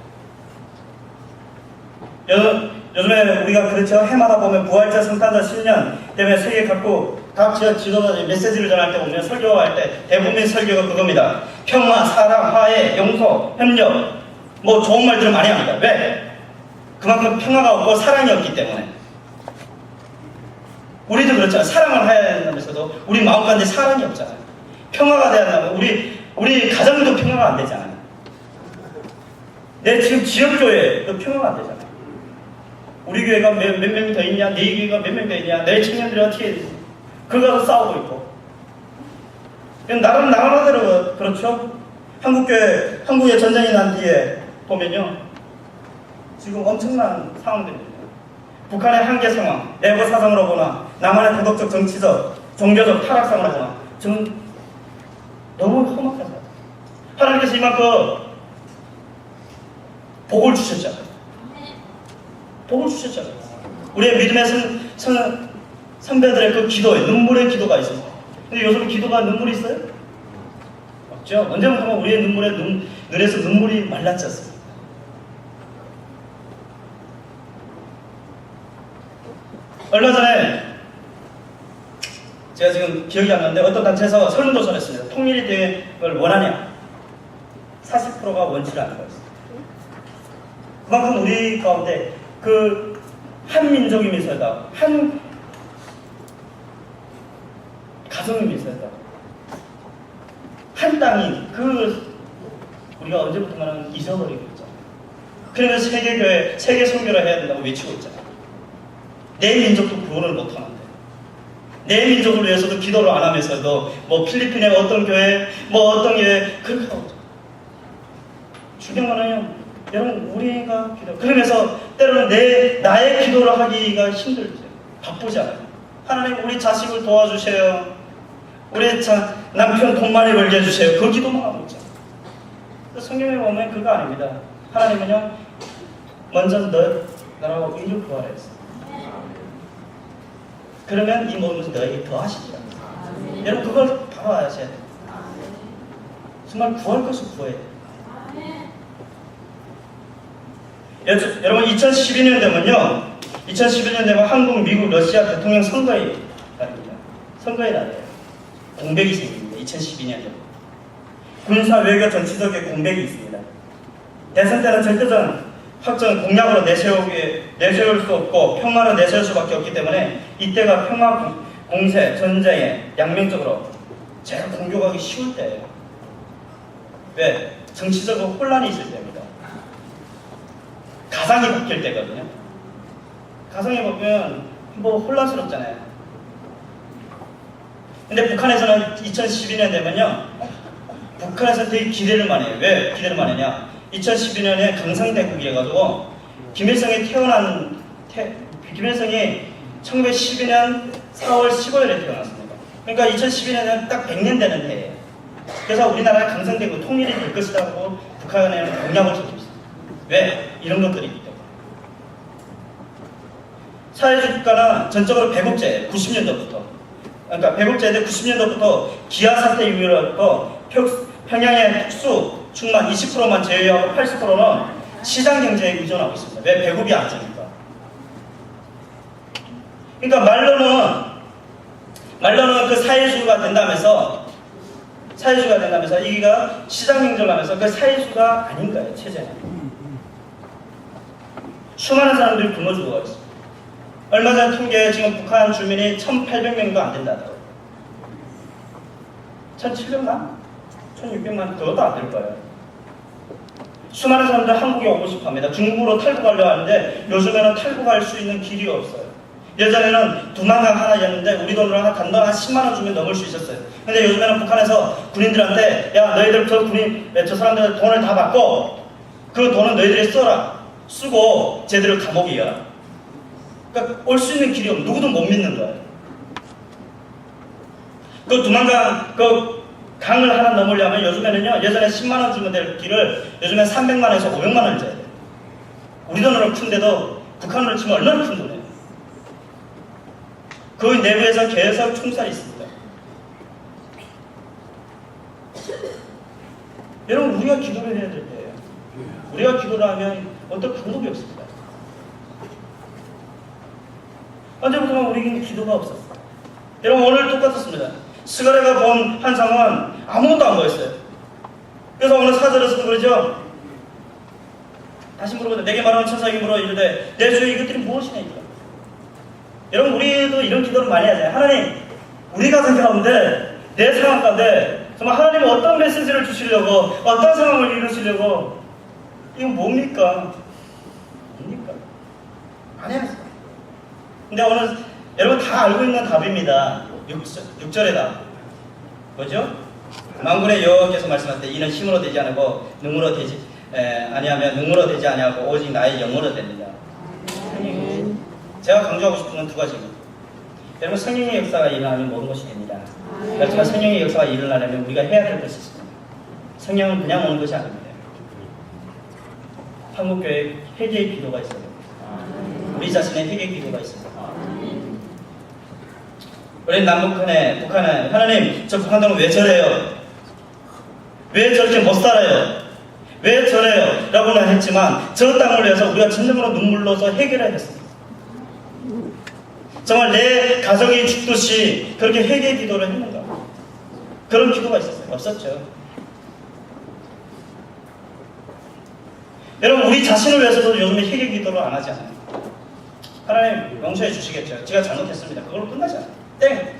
요즘에 우리가 그렇죠. 해마다 보면 부활절, 성탄절, 신년 때문에 세계 각 지도자들이 메시지를 전할 때 보면 설교할 때 대부분의 설교가 그겁니다. 평화, 사랑, 화해, 용서, 협력, 좋은 말들을 많이 합니다. 왜? 그만큼 평화가 없고 사랑이 없기 때문에. 우리도 그렇잖아요. 사랑을 해야 된다면서도 우리 마음 가운데 사랑이 없잖아요. 평화가 돼야 한다면 우리 가정도 평화가 안 되잖아요. 내 지금 지역교회도 평화가 안 되잖아요. 우리 교회가 몇 명이 더 있냐, 네 교회가 몇 명 더 있냐, 내 청년들이 어떻게 그걸 가서 싸우고 있고. 나름 나름대로 그렇죠. 한국의 전쟁이 난 뒤에 보면요, 지금 엄청난 상황들입니다. 북한의 한계 상황, 내부 사정으로 보나, 남한의 도덕적, 정치적, 종교적 타락상으로 보나, 지금 너무 험악하죠. 하나님께서 이만큼 복을 주셨잖아요. 복을 주셨잖아요. 우리의 믿음의 선배들의 그 기도에 눈물의 기도가 있습니다. 근데 요즘 기도가 눈물이 있어요? 없죠. 언제부터 우리의 눈에서 눈물이 말랐지 않습니까? 얼마 전에 제가 지금 기억이 안 나는데 어떤 단체에서 설문조사를 했습니다. 통일이 되길 원하냐? 40%가 원치를 않는 거였습니다. 그만큼 우리 가운데 그 한민족이 미소다, 한 가정이 미소다, 한 땅이 우리가 언제부턴가는 잊어버리고 있잖아요. 그러면서 세계교회, 세계 선교를 해야 된다고 외치고 있잖아요. 내 민족도 구원을 못하는데, 내 민족을 위해서도 기도를 안 하면서도 필리핀의 어떤 교회, 어떤 교회 그렇게 하고 있죠. 중요한 거는요, 여러분, 우리가 그러면서 때로는 나의 기도를 하기가 힘들죠. 바쁘지 않아요. 하나님, 우리 자식을 도와주세요. 우리 남편 돈 많이 벌게 해주세요. 그 기도만 하고 있잖아요. 성경에 보면 그거 아닙니다. 하나님은요, 먼저 너라고 의를 구하라 했어요. 그러면 이 모든 것을 너에게 더하시리라. 여러분, 그걸 바로 아셔야 돼요. 정말 구할 것을 구해야 돼요. 여러분, 2012년 되면요, 2011년 되면 한국, 미국, 러시아 대통령 선거의 날입니다. 선거의 날이에요. 공백이 생깁니다. 2012년에. 군사, 외교, 정치적인 공백이 있습니다. 대선 때는 절대적 확정 공약으로 내세울 수 없고 평화로 내세울 수밖에 없기 때문에 이때가 평화 공세, 전쟁에 양면적으로 제일 공격하기 쉬울 때예요. 왜? 정치적으로 혼란이 있을 때입니다. 가상이 바뀔 때거든요. 가상이 바뀌면 뭐 혼란스럽잖아요. 근데 북한에서는 2012년 되면요, 북한에서 되게 기대를 많이 해요. 왜 기대를 많이 했냐? 2012년에 강상대국이 해가지고 김일성이 김일성이 1912년 4월 15일에 태어났습니다. 그러니까 2012년은 딱 100년 되는 해예요. 그래서 우리나라가 강성되고 통일이 될 것이라고 북한에는 공약을 적었습니다. 왜? 이런 것들이 있기 때문에. 사회주의 국가는 전적으로 배국제예요. 90년도부터. 그러니까 배국제인데 90년도부터 기아 사태 이후로부터 평양의 특수 충만 20%만 제외하고 80%는 시장 경제에 의존하고 있습니다. 왜? 배급이 안 주니까. 그러니까 말로는 그 사회주의가 된다면서 이기가 시장 경제를 하면서 그 사회주의가 아닌 거예요. 체제는. 수많은 사람들이 굶어 죽어가 있습니다. 얼마 전 통계에 지금 북한 주민이 1,800명도 안 된다더라고요. 1,700만? 1,600만 그것도 안 될 거예요. 수많은 사람들 한국에 오고 싶어 합니다. 중국으로 탈북하려고 하는데 요즘에는 탈북할 수 있는 길이 없어요. 예전에는 두만강 하나였는데 우리 돈으로 단돈 한 10만 원 주면 넘을 수 있었어요. 근데 요즘에는 북한에서 군인들한테 야 너희들 저 사람들 돈을 다 받고 그 돈은 너희들이 쓰고 쟤들을 감옥에 이어라. 그러니까 올 수 있는 길이 없는 누구도 못 믿는 거예요. 그 두만강 강을 하나 넘으려면 요즘에는요, 예전에 10만 원 주면 될 길을 요즘엔 300만 원에서 500만 원을 줘야 돼요. 우리 돈으로 큰데도 북한으로 치면 얼마나 큰 돈이에요. 그 내부에서 계속 총살이 있습니다. 여러분, 우리가 기도를 해야 될 때예요. 우리가 기도를 하면 어떤 방법이 없습니다. 언제부터 우리에게는 기도가 없었어요. 여러분, 오늘 똑같았습니다. 스가랴가 본 환상은 아무것도 안 보였어요. 그래서 오늘 사절에서도 그러죠. 다시 물어보자. 내게 말하는 천사에게 물어 이르되 내 주여 이것들이 무엇이냐니까. 여러분, 우리도 이런 기도를 많이 하잖아요. 하나님, 우리 가정 가운데 내 상황 가운데 정말 하나님은 어떤 메시지를 주시려고, 어떤 상황을 이루시려고, 이건 뭡니까? 안 해야죠. 근데 오늘 여러분 다 알고 있는 답입니다. 6절의 답. 뭐죠? 만군의 여호와께서 말씀하실 때 이는 힘으로 되지 않고 능으로 되지 아니하면 능으로 되지 아니하고 오직 나의 영으로 됩니다. 제가 강조하고 싶은 건 두 가지입니다. 여러분, 성령의 역사가 일어나면 모든 것이 됩니다. 그렇지만 성령의 역사가 일어나려면 우리가 해야 될 것이 있습니다. 성령은 그냥 오는 것이 아닙니다. 한국교회 회개의 기도가 있어요. 우리 자신의 회개의 기도가 있습니다. 우리 북한은 하나님, 저 북한들은 왜 저래요? 왜 저렇게 못 살아요? 왜 저래요? 라고는 했지만 저 땅을 위해서 우리가 진정으로 눈물로서 해결해야 했습니다. 정말 내 가정이 죽듯이 그렇게 회개 기도를 했는가? 그런 기도가 있었어요? 없었죠. 여러분, 우리 자신을 위해서도 요즘에 회개 기도를 안 하지 않아요. 하나님 용서해 주시겠죠. 제가 잘못했습니다. 그걸로 끝나지 않아요. 땡!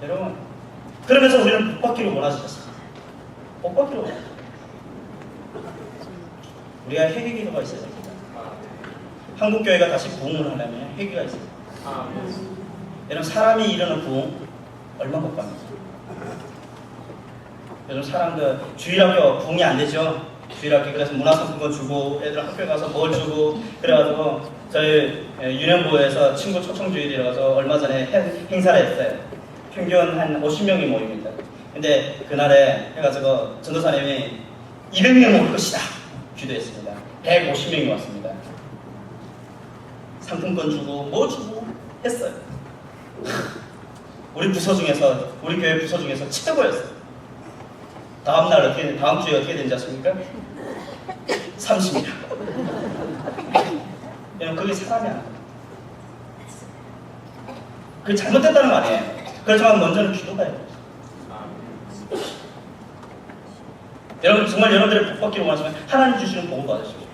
여러분, 그러면서 우리는 복 받기를 원하셨어요. 복 받기를 원하셨어요. 우리가 회개 기도가 있어야 됩니다. 한국교회가 다시 부흥을 하려면 회개가 있어요. 여러분, 사람이 이루는 부흥 얼마 못 받습니다. 요즘 사람들 주일학교 부흥이 안 되죠. 주일학교 그래서 문화상품권 주고 애들 학교 가서 뭘 주고 그래가지고 저희 유년부에서 친구 초청주일이라서 얼마 전에 행사를 했어요. 평균 한 50명이 모입니다. 근데 그날에 해가지고 전도사님이 200명 올 것이다 기도했습니다. 150명이 왔습니다. 상품권 주고 뭐 주고 했어요. 우리 교회 부서 중에서 최고였어요. 다음 주에 어떻게 된지 아십니까? 30명. 여러분, 그게 사람이 아니에요. 그게 잘못됐다는 거 아니에요. 그렇지만 먼저는 기도가 해요. 여러분, 정말 여러분들의 복 받기를 원하시면 하나님 주시는 복을 받으십시오.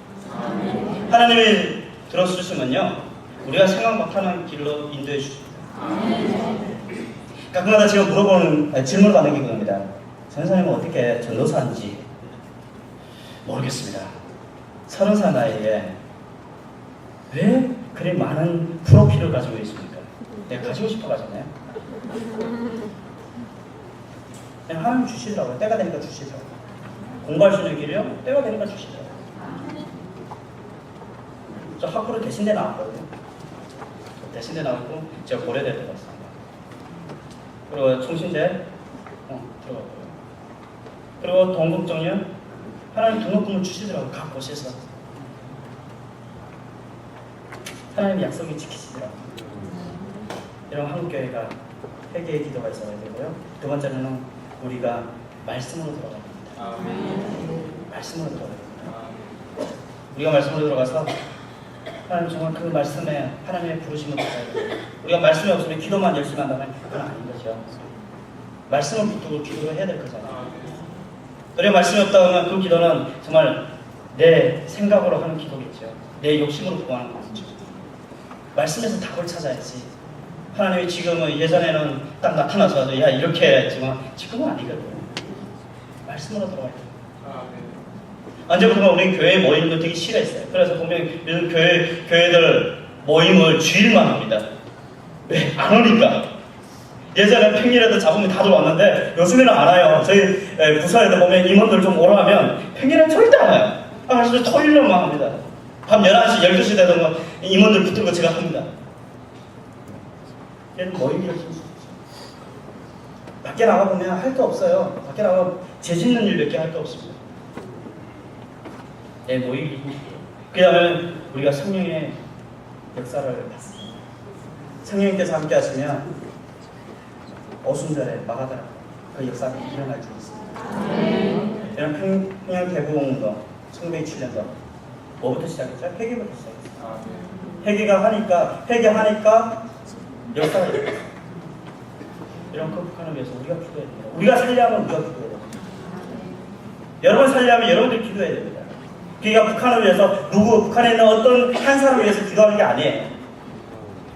하나님이 들어주시면요, 우리가 생각 못하는 길로 인도해 주십니다. 가끔가다 제가 질문을 받는 게 그겁니다. 전사님은 어떻게 전도사인지 모르겠습니다. 30살 나이에 왜 그리 많은 프로필을 가지고 있습니까? 내가 가지고 싶어 가잖아요. 그냥 하나님 주시더라고요. 때가 되니까 주시더라고요. 공부할 수 있는 길이요? 때가 되니까 주시더라고요. 저 학부로 대신대 나왔거든요. 대신대 나왔고 제가 고려대 들어갔습니다. 그리고 총신대 들어갔고요. 그리고 동국정년 하나님 등록금을 주시더라고요. 각 곳에서 하나님 약속이 지키시더라고요. 이런 한국교회가 회개의 기도가 있어야 되고요. 두 번째는 우리가 말씀으로 들어가야 됩니다. 말씀으로 들어가야 됩니다. 우리가 말씀으로 들어가서 하나님 정말 그 말씀에 하나님의 부르심을 받아야 돼요. 우리가 말씀이 없으면 기도만 열심히 한다면 그건 아닌 거죠. 말씀을 붙들고 기도를 해야 될 거잖아요. 우리가 말씀이 없다면 그 기도는 정말 내 생각으로 하는 기도겠죠. 내 욕심으로 구하는 거죠. 말씀에서 답을 찾아야지. 하나님이 지금은 예전에는 딱 나타나서 야 이렇게 했지만 지금은 아니거든요. 말씀으로 들어가야 돼요. 언제부턴가 우리 교회 모임도 되게 싫어했어요. 그래서 분명히 요즘 교회들 모임을 주일만 합니다. 왜? 안 오니까. 예전에 평일에도 잡으면 다들 왔는데 요즘에는 안 와요. 저희 부서에도 보면 임원들 좀 오라 하면 평일에는 절대 안 와요. 그래서 토요일로만 합니다. 밤 11시, 12시 되던 임원들 붙들고 제가 합니다. 얘는 모임이라고 할수 있어요. 밖에 나가보면 할 게 없어요. 밖에 나가면 죄 짓는 일밖에 할 게 없습니다. 내 모임이. 그 다음에 우리가 성령의 역사를 봤습니다. 성령님께서 함께 하시면 오순절에 마가다라 그 역사가 일어날 줄 있습니다. 이런 평양 대부흥도 1907년도 뭐부터 시작했죠? 회개부터 시작했어요. 회개하니까 역사가 일어났어요. 이런 그 북한을 위해서 우리가 기도해야 됩니다. 우리가 살려면 우리가 기도해야 됩니다. 여러분 살려면 여러분들이 기도해야 됩니다. 그러니까 북한을 위해서 북한에 있는 어떤 한 사람을 위해서 기도하는 게 아니에요.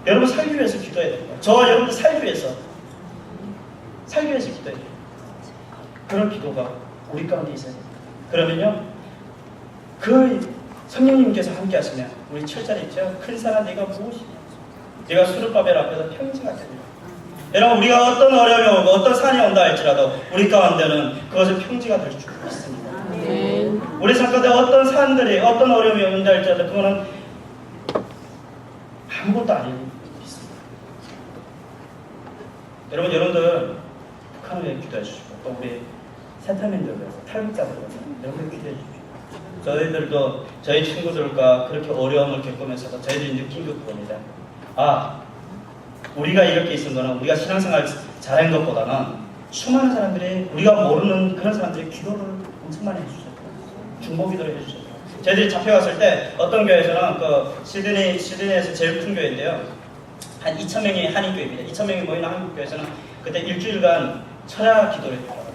여러분 살기 위해서 기도해야 됩니다. 저와 여러분들 살기 위해서 기도해야 돼요. 그런 기도가 우리 가운데 있어야 됩니다. 그러면요, 그 성령님께서 함께 하시면 우리 7절에 있죠. 큰 산아 네가 무엇이냐? 네가 수르바벨 앞에서 평지가 됩니다. 여러분 우리가 어떤 어려움이 오고 어떤 산이 온다 할지라도 우리 가운데는 그것은 평지가 될 줄 믿습니다. 우리 삶 가운데 어떤 산들이 어떤 어려움이 온다 할지라도 그거는 아무것도 아닌 믿습니다. 여러분들 북한을 위해 기도해 주시고 또 우리 세타민들을 위해서 탈북자들을 위해서 여러분들 기도해 주십시오. 저희들도 저희 친구들과 그렇게 어려움을 겪으면서도 저희들이 느낀 게 그겁니다. 우리가 이렇게 있은 거는 우리가 신앙생활 잘한 것보다는 수많은 사람들이 우리가 모르는 그런 사람들이 기도를 엄청 많이 해주셨어요. 중보 기도를 해주셨어요. 저희들이 잡혀갔을 때 어떤 교회에서는 그 시드니에서 제일 큰 교회인데요. 한 2,000명이 한인교회입니다. 2,000명이 모이는 한국교회에서는 그때 일주일간 철야 기도를 했더라고요.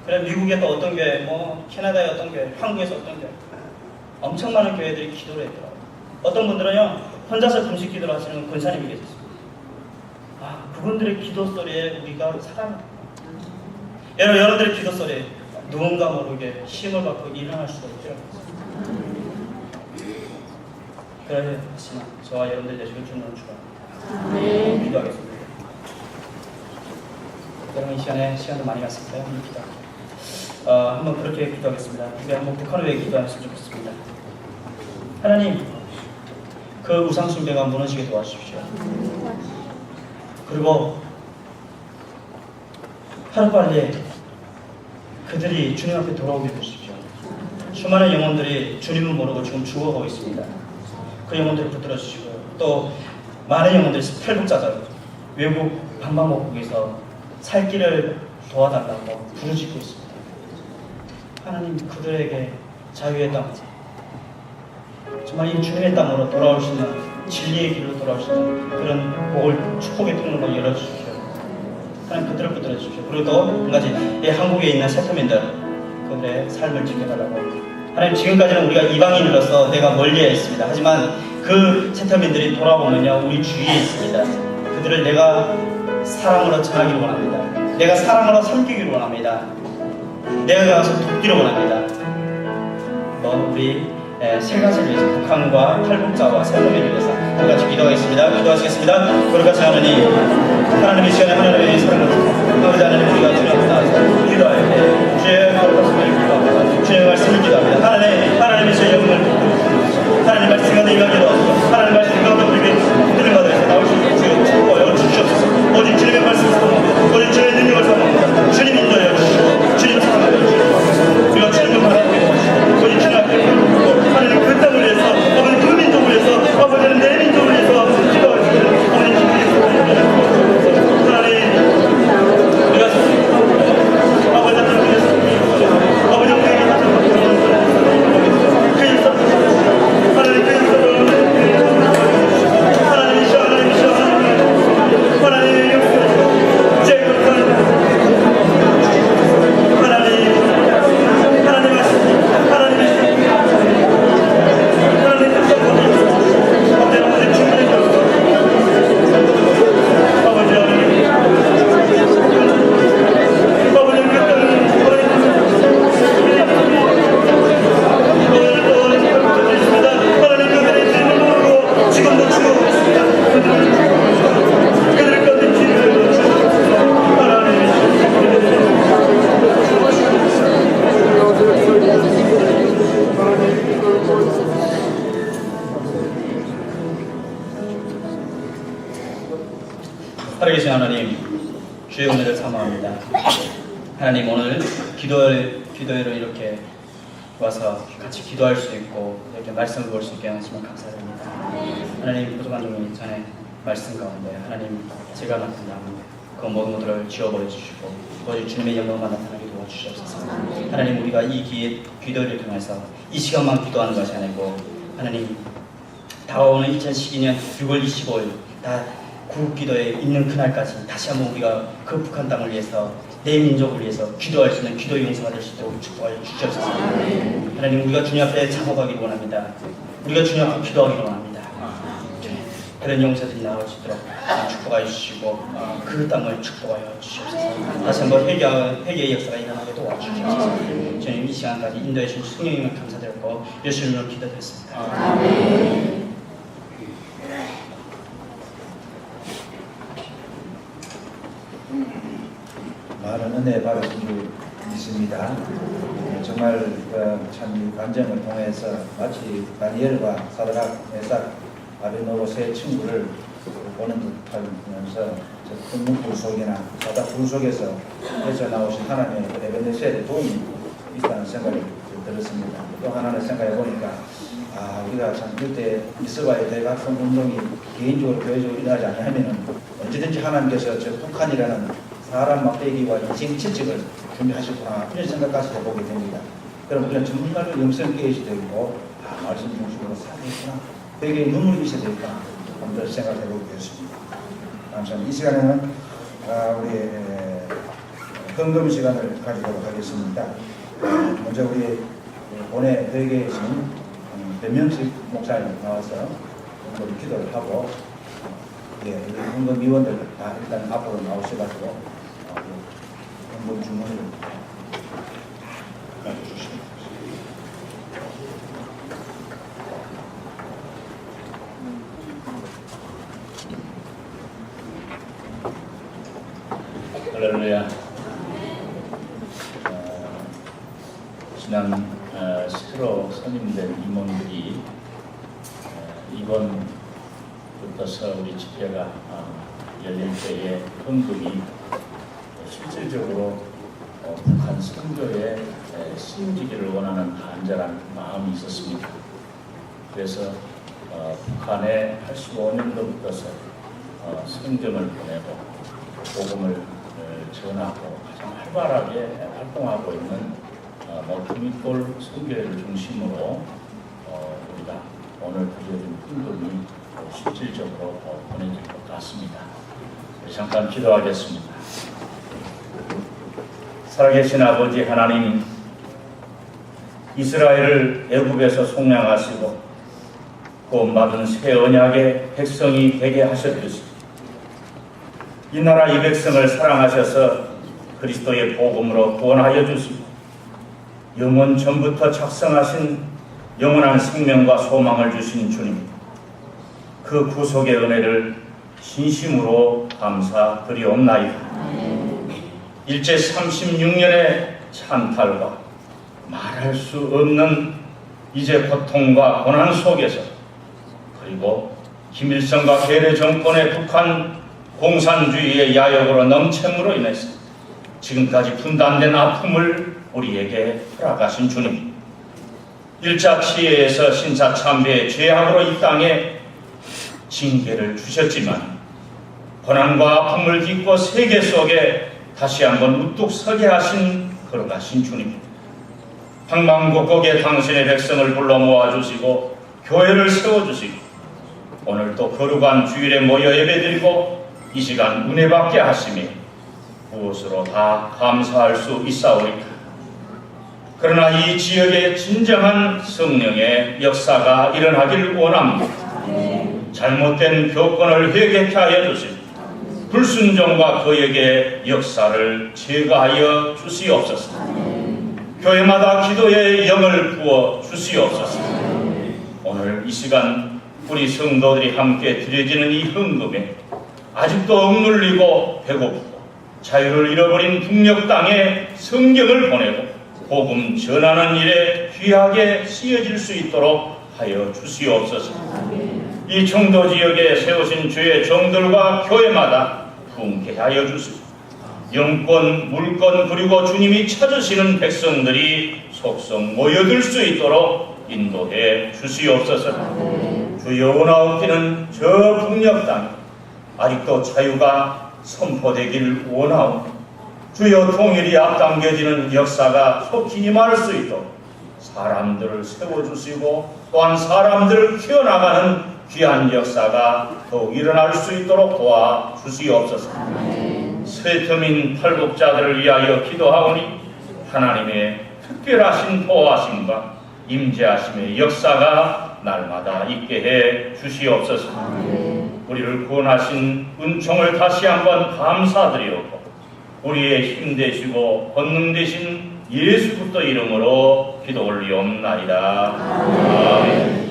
그래 미국에 또 어떤 교회, 캐나다의 어떤 교회, 한국에서 어떤 교회, 엄청 많은 교회들이 기도를 했더라고요. 어떤 분들은요 혼자서 금식 기도를 하시는 권사님이 계셨습니다. 그분들의 기도 소리에 우리가 살아납니다. 여러분들의 기도 소리에 누군가 모르게 힘을 받고 일어날 수도 있죠. 그렇지만 저와 여러분들 되시길 주님을 축원합니다. 기도하겠습니다. 여러분 이 시간도 많이 갔습니다. 한번 기도합니다. 한번 그렇게 기도하겠습니다. 우리 한번 북한을 위해 기도하셨으면 좋겠습니다. 하나님, 그 우상 숭배가 무너지게 도와주십시오. 그리고 하루빨리 그들이 주님 앞에 돌아오게 해주십시오. 수많은 영혼들이 주님을 모르고 지금 죽어가고 있습니다. 그 영혼들을 붙들어 주시고 또 많은 영혼들이 탈북자들 외국 방방곡곡에서 살 길을 도와달라고 부르짖고 있습니다. 하나님 그들에게 자유의 땅 정말 이 주님의 땅으로 돌아오시는 진리의 길로 돌아오시는 그런 복을 축복의 통로로 열어주십시오. 하나님 그들을 붙들어 주십시오. 그리고 또 한 가지 이 한국에 있는 세터민들 그들의 삶을 지켜달라고. 하나님 지금까지는 우리가 이방인으로서 내가 멀리에 있습니다. 하지만 그 세터민들이 돌아오면요 우리 주위에 있습니다. 그들을 내가 사랑으로 전하기를 원합니다. 내가 사랑으로 섬기기를 원합니다. 내가 가서 돕기를 원합니다. 우리 세 가지를 위해서 북한과 탈북자와 세터민을 위해서 같이 기도하겠습니다. 기도하시겠습니다. 거룩하신 하나님, 하나님의 시간에 하나님의 사랑을 아버지 하나님 우리가 주님 앞에 나와서 기도할 때 주의 거룩하심을 기도합니다. 주의 말씀을 기도합니다. 하나님의 주의 영광을 기도합니다. 하나님 말씀 가운데 임하기도 하나님 말씀 가운데 우리에게 흔들림 받아서 나오시고 주여 축복하여 주시옵소서. 오직 주님의 말씀을 사모합니다. 오직 주의 능력을 사모합니다. 주님 인도하여 주시고 주님 사랑하여 주시고 우리가 주님을 바라보게 도와주시고 오직 주님 앞에 하나님 그 땅을 위해서 아버지 그 민족을 위해서 아버지는 내 민족을 위해서 기도할 수 있는 아버지 기도하겠습니다. 하나님 우리가 아버지 하나님 위해서 아버지 우리에게 그 일상 하나님 그 일상을 하나님이시여 하나님이시여 하나님의 역사 제거한 하나님 살아계신 하나님, 주의 은혜를 사모합니다. 하나님 오늘 기도회로 이렇게 와서 같이 기도할 수 있고 이렇게 말씀을 볼 수 있게 하시면 감사드립니다. 하나님 부족한 종이 전에 말씀 가운데 하나님 제가 맡은 그 모든 것들을 지워버려 주시고 오직 주님의 영광만 나타나게 도와주시옵소서. 하나님 우리가 이 기도를 통해서 이 시간만 기도하는 것이 아니고 하나님 다가오는 2012년 6월 25일 다 구국기도에 있는 그날까지 다시 한번 우리가 그 북한 땅을 위해서 내 민족을 위해서 기도할 수 있는 기도의 용사가 될 수 있도록 축복하여 주시옵소서. 하나님 우리가 주님 앞에 작업하기를 원합니다. 우리가 주님 앞에 기도하기를 원합니다. 그런 용사들이 나올 수 있도록 축복하여 주시고 그 땅을 축복하여 주시옵소서. 다시 한번 회개의 역사가 일어나게 도와주시옵소서. 주님 이 시간까지 인도해 주신 성령님을 감사드렸고 예수님으로 기도드렸습니다. 아멘. 많은 은혜 받으신 줄 믿습니다. 정말 참 감정을 통해서 마치 다니엘과 사드락, 메삭, 아벤노고 세 친구를 보는 듯하면서 큰 문불 속이나 바다 불 속에서 헤쳐나오신 하나님의 에베네셀의 도움이 있다는 생각이 들었습니다. 또 하나는 생각해 보니까 우리가 참 그때 이스라엘 대각성 운동이 개인적으로 교회적으로 일어나지 않으면 언제든지 하나님께서 저 북한이라는 사람 막대기와 인생 채찍을 준비하셨구나 이런 생각까지 해보게 됩니다. 그럼 우리는 정말로 영성 깨어있어야 되고 말씀 중심으로 살아있구나 되게 눈물이 있어야 되겠다 한번 더 생각해보게 되었습니다. 감사합니다. 이 시간에는 우리 헌금 시간을 가지도록 하겠습니다. 먼저 우리 본회 회계에 계신 변명식 목사님 나와서 우리 기도를 하고 우리 헌금위원들 다 일단 앞으로 나오셔가지고 헌금 주문을 가져주십니다. 할렐루야. 지난 새로 선임된 임원들이 이번부터서 우리 집회가 열릴 때에 헌금이 실질적으로 북한 선교에 쓰여지기를 원하는 간절한 마음이 있었습니다. 그래서 북한에 85년도부터서 성경을 보내고 복음을 전하고 가장 활발하게 활동하고 있는 주민골 선교회를 중심으로 우리가 오늘 드려진 헌금이 실질적으로 보내질 것 같습니다. 잠깐 기도하겠습니다. 살아계신 아버지 하나님, 이스라엘을 애굽에서 속량하시고 구원받은 새 언약의 백성이 되게 하셨듯이 이 나라 이 백성을 사랑하셔서 그리스도의 복음으로 구원하여 주시고 영원 전부터 작성하신 영원한 생명과 소망을 주신 주님, 그 구속의 은혜를 진심으로 감사드리옵나이다. 일제 36년의 찬탈과 말할 수 없는 이제 고통과 고난 속에서, 그리고 김일성과 괴뢰 정권의 북한 공산주의의 야욕으로 넘침으로 인해서 지금까지 분단된 아픔을 우리에게 허락하신 주님, 일자 치해에서 신사참배의 죄악으로 이 땅에 징계를 주셨지만 고난과 아픔을 딛고 세계 속에 다시 한번 우뚝 서게 하신 걸어가신 주님, 방방곡곡에 당신의 백성을 불러 모아주시고 교회를 세워주시고 오늘 또 거룩한 주일에 모여 예배드리고 이 시간 은혜받게 하시며 무엇으로 다 감사할 수 있사오리까. 그러나 이 지역에 진정한 성령의 역사가 일어나길 원합니다. 잘못된 교권을 회개케 하여 주시고 불순종과 거역의 역사를 제거하여 주시옵소서. 교회마다 기도의 영을 부어 주시옵소서. 오늘 이 시간 우리 성도들이 함께 드려지는 이 헌금에 아직도 억눌리고 배고프고 자유를 잃어버린 북녘 땅에 성경을 보내고 복음 전하는 일에 귀하게 쓰여질 수 있도록 하여 주시옵소서. 이 청도 지역에 세우신 주의 종들과 교회마다 풍케 하여 주시고 영권, 물권, 그리고 주님이 찾으시는 백성들이 속속 모여들 수 있도록 인도해 주시옵소서. 주여 원하옵기는 저 북녘 땅에 아직도 자유가 선포되길 원하옵니다. 주여 통일이 앞당겨지는 역사가 속히 임할 수 있도록 사람들을 세워주시고 또한 사람들을 키워나가는 귀한 역사가 더욱 일어날 수 있도록 도와주시옵소서. 쇠터민 탈북자들을 위하여 기도하오니 하나님의 특별하신 보호하심과 임재하심의 역사가 날마다 있게 해 주시옵소서. 우리를 구원하신 은총을 다시 한번 감사드리옵고 우리의 힘 되시고 권능 되신 예수 그리스도 이름으로 기도 올리옵나이다. 아멘.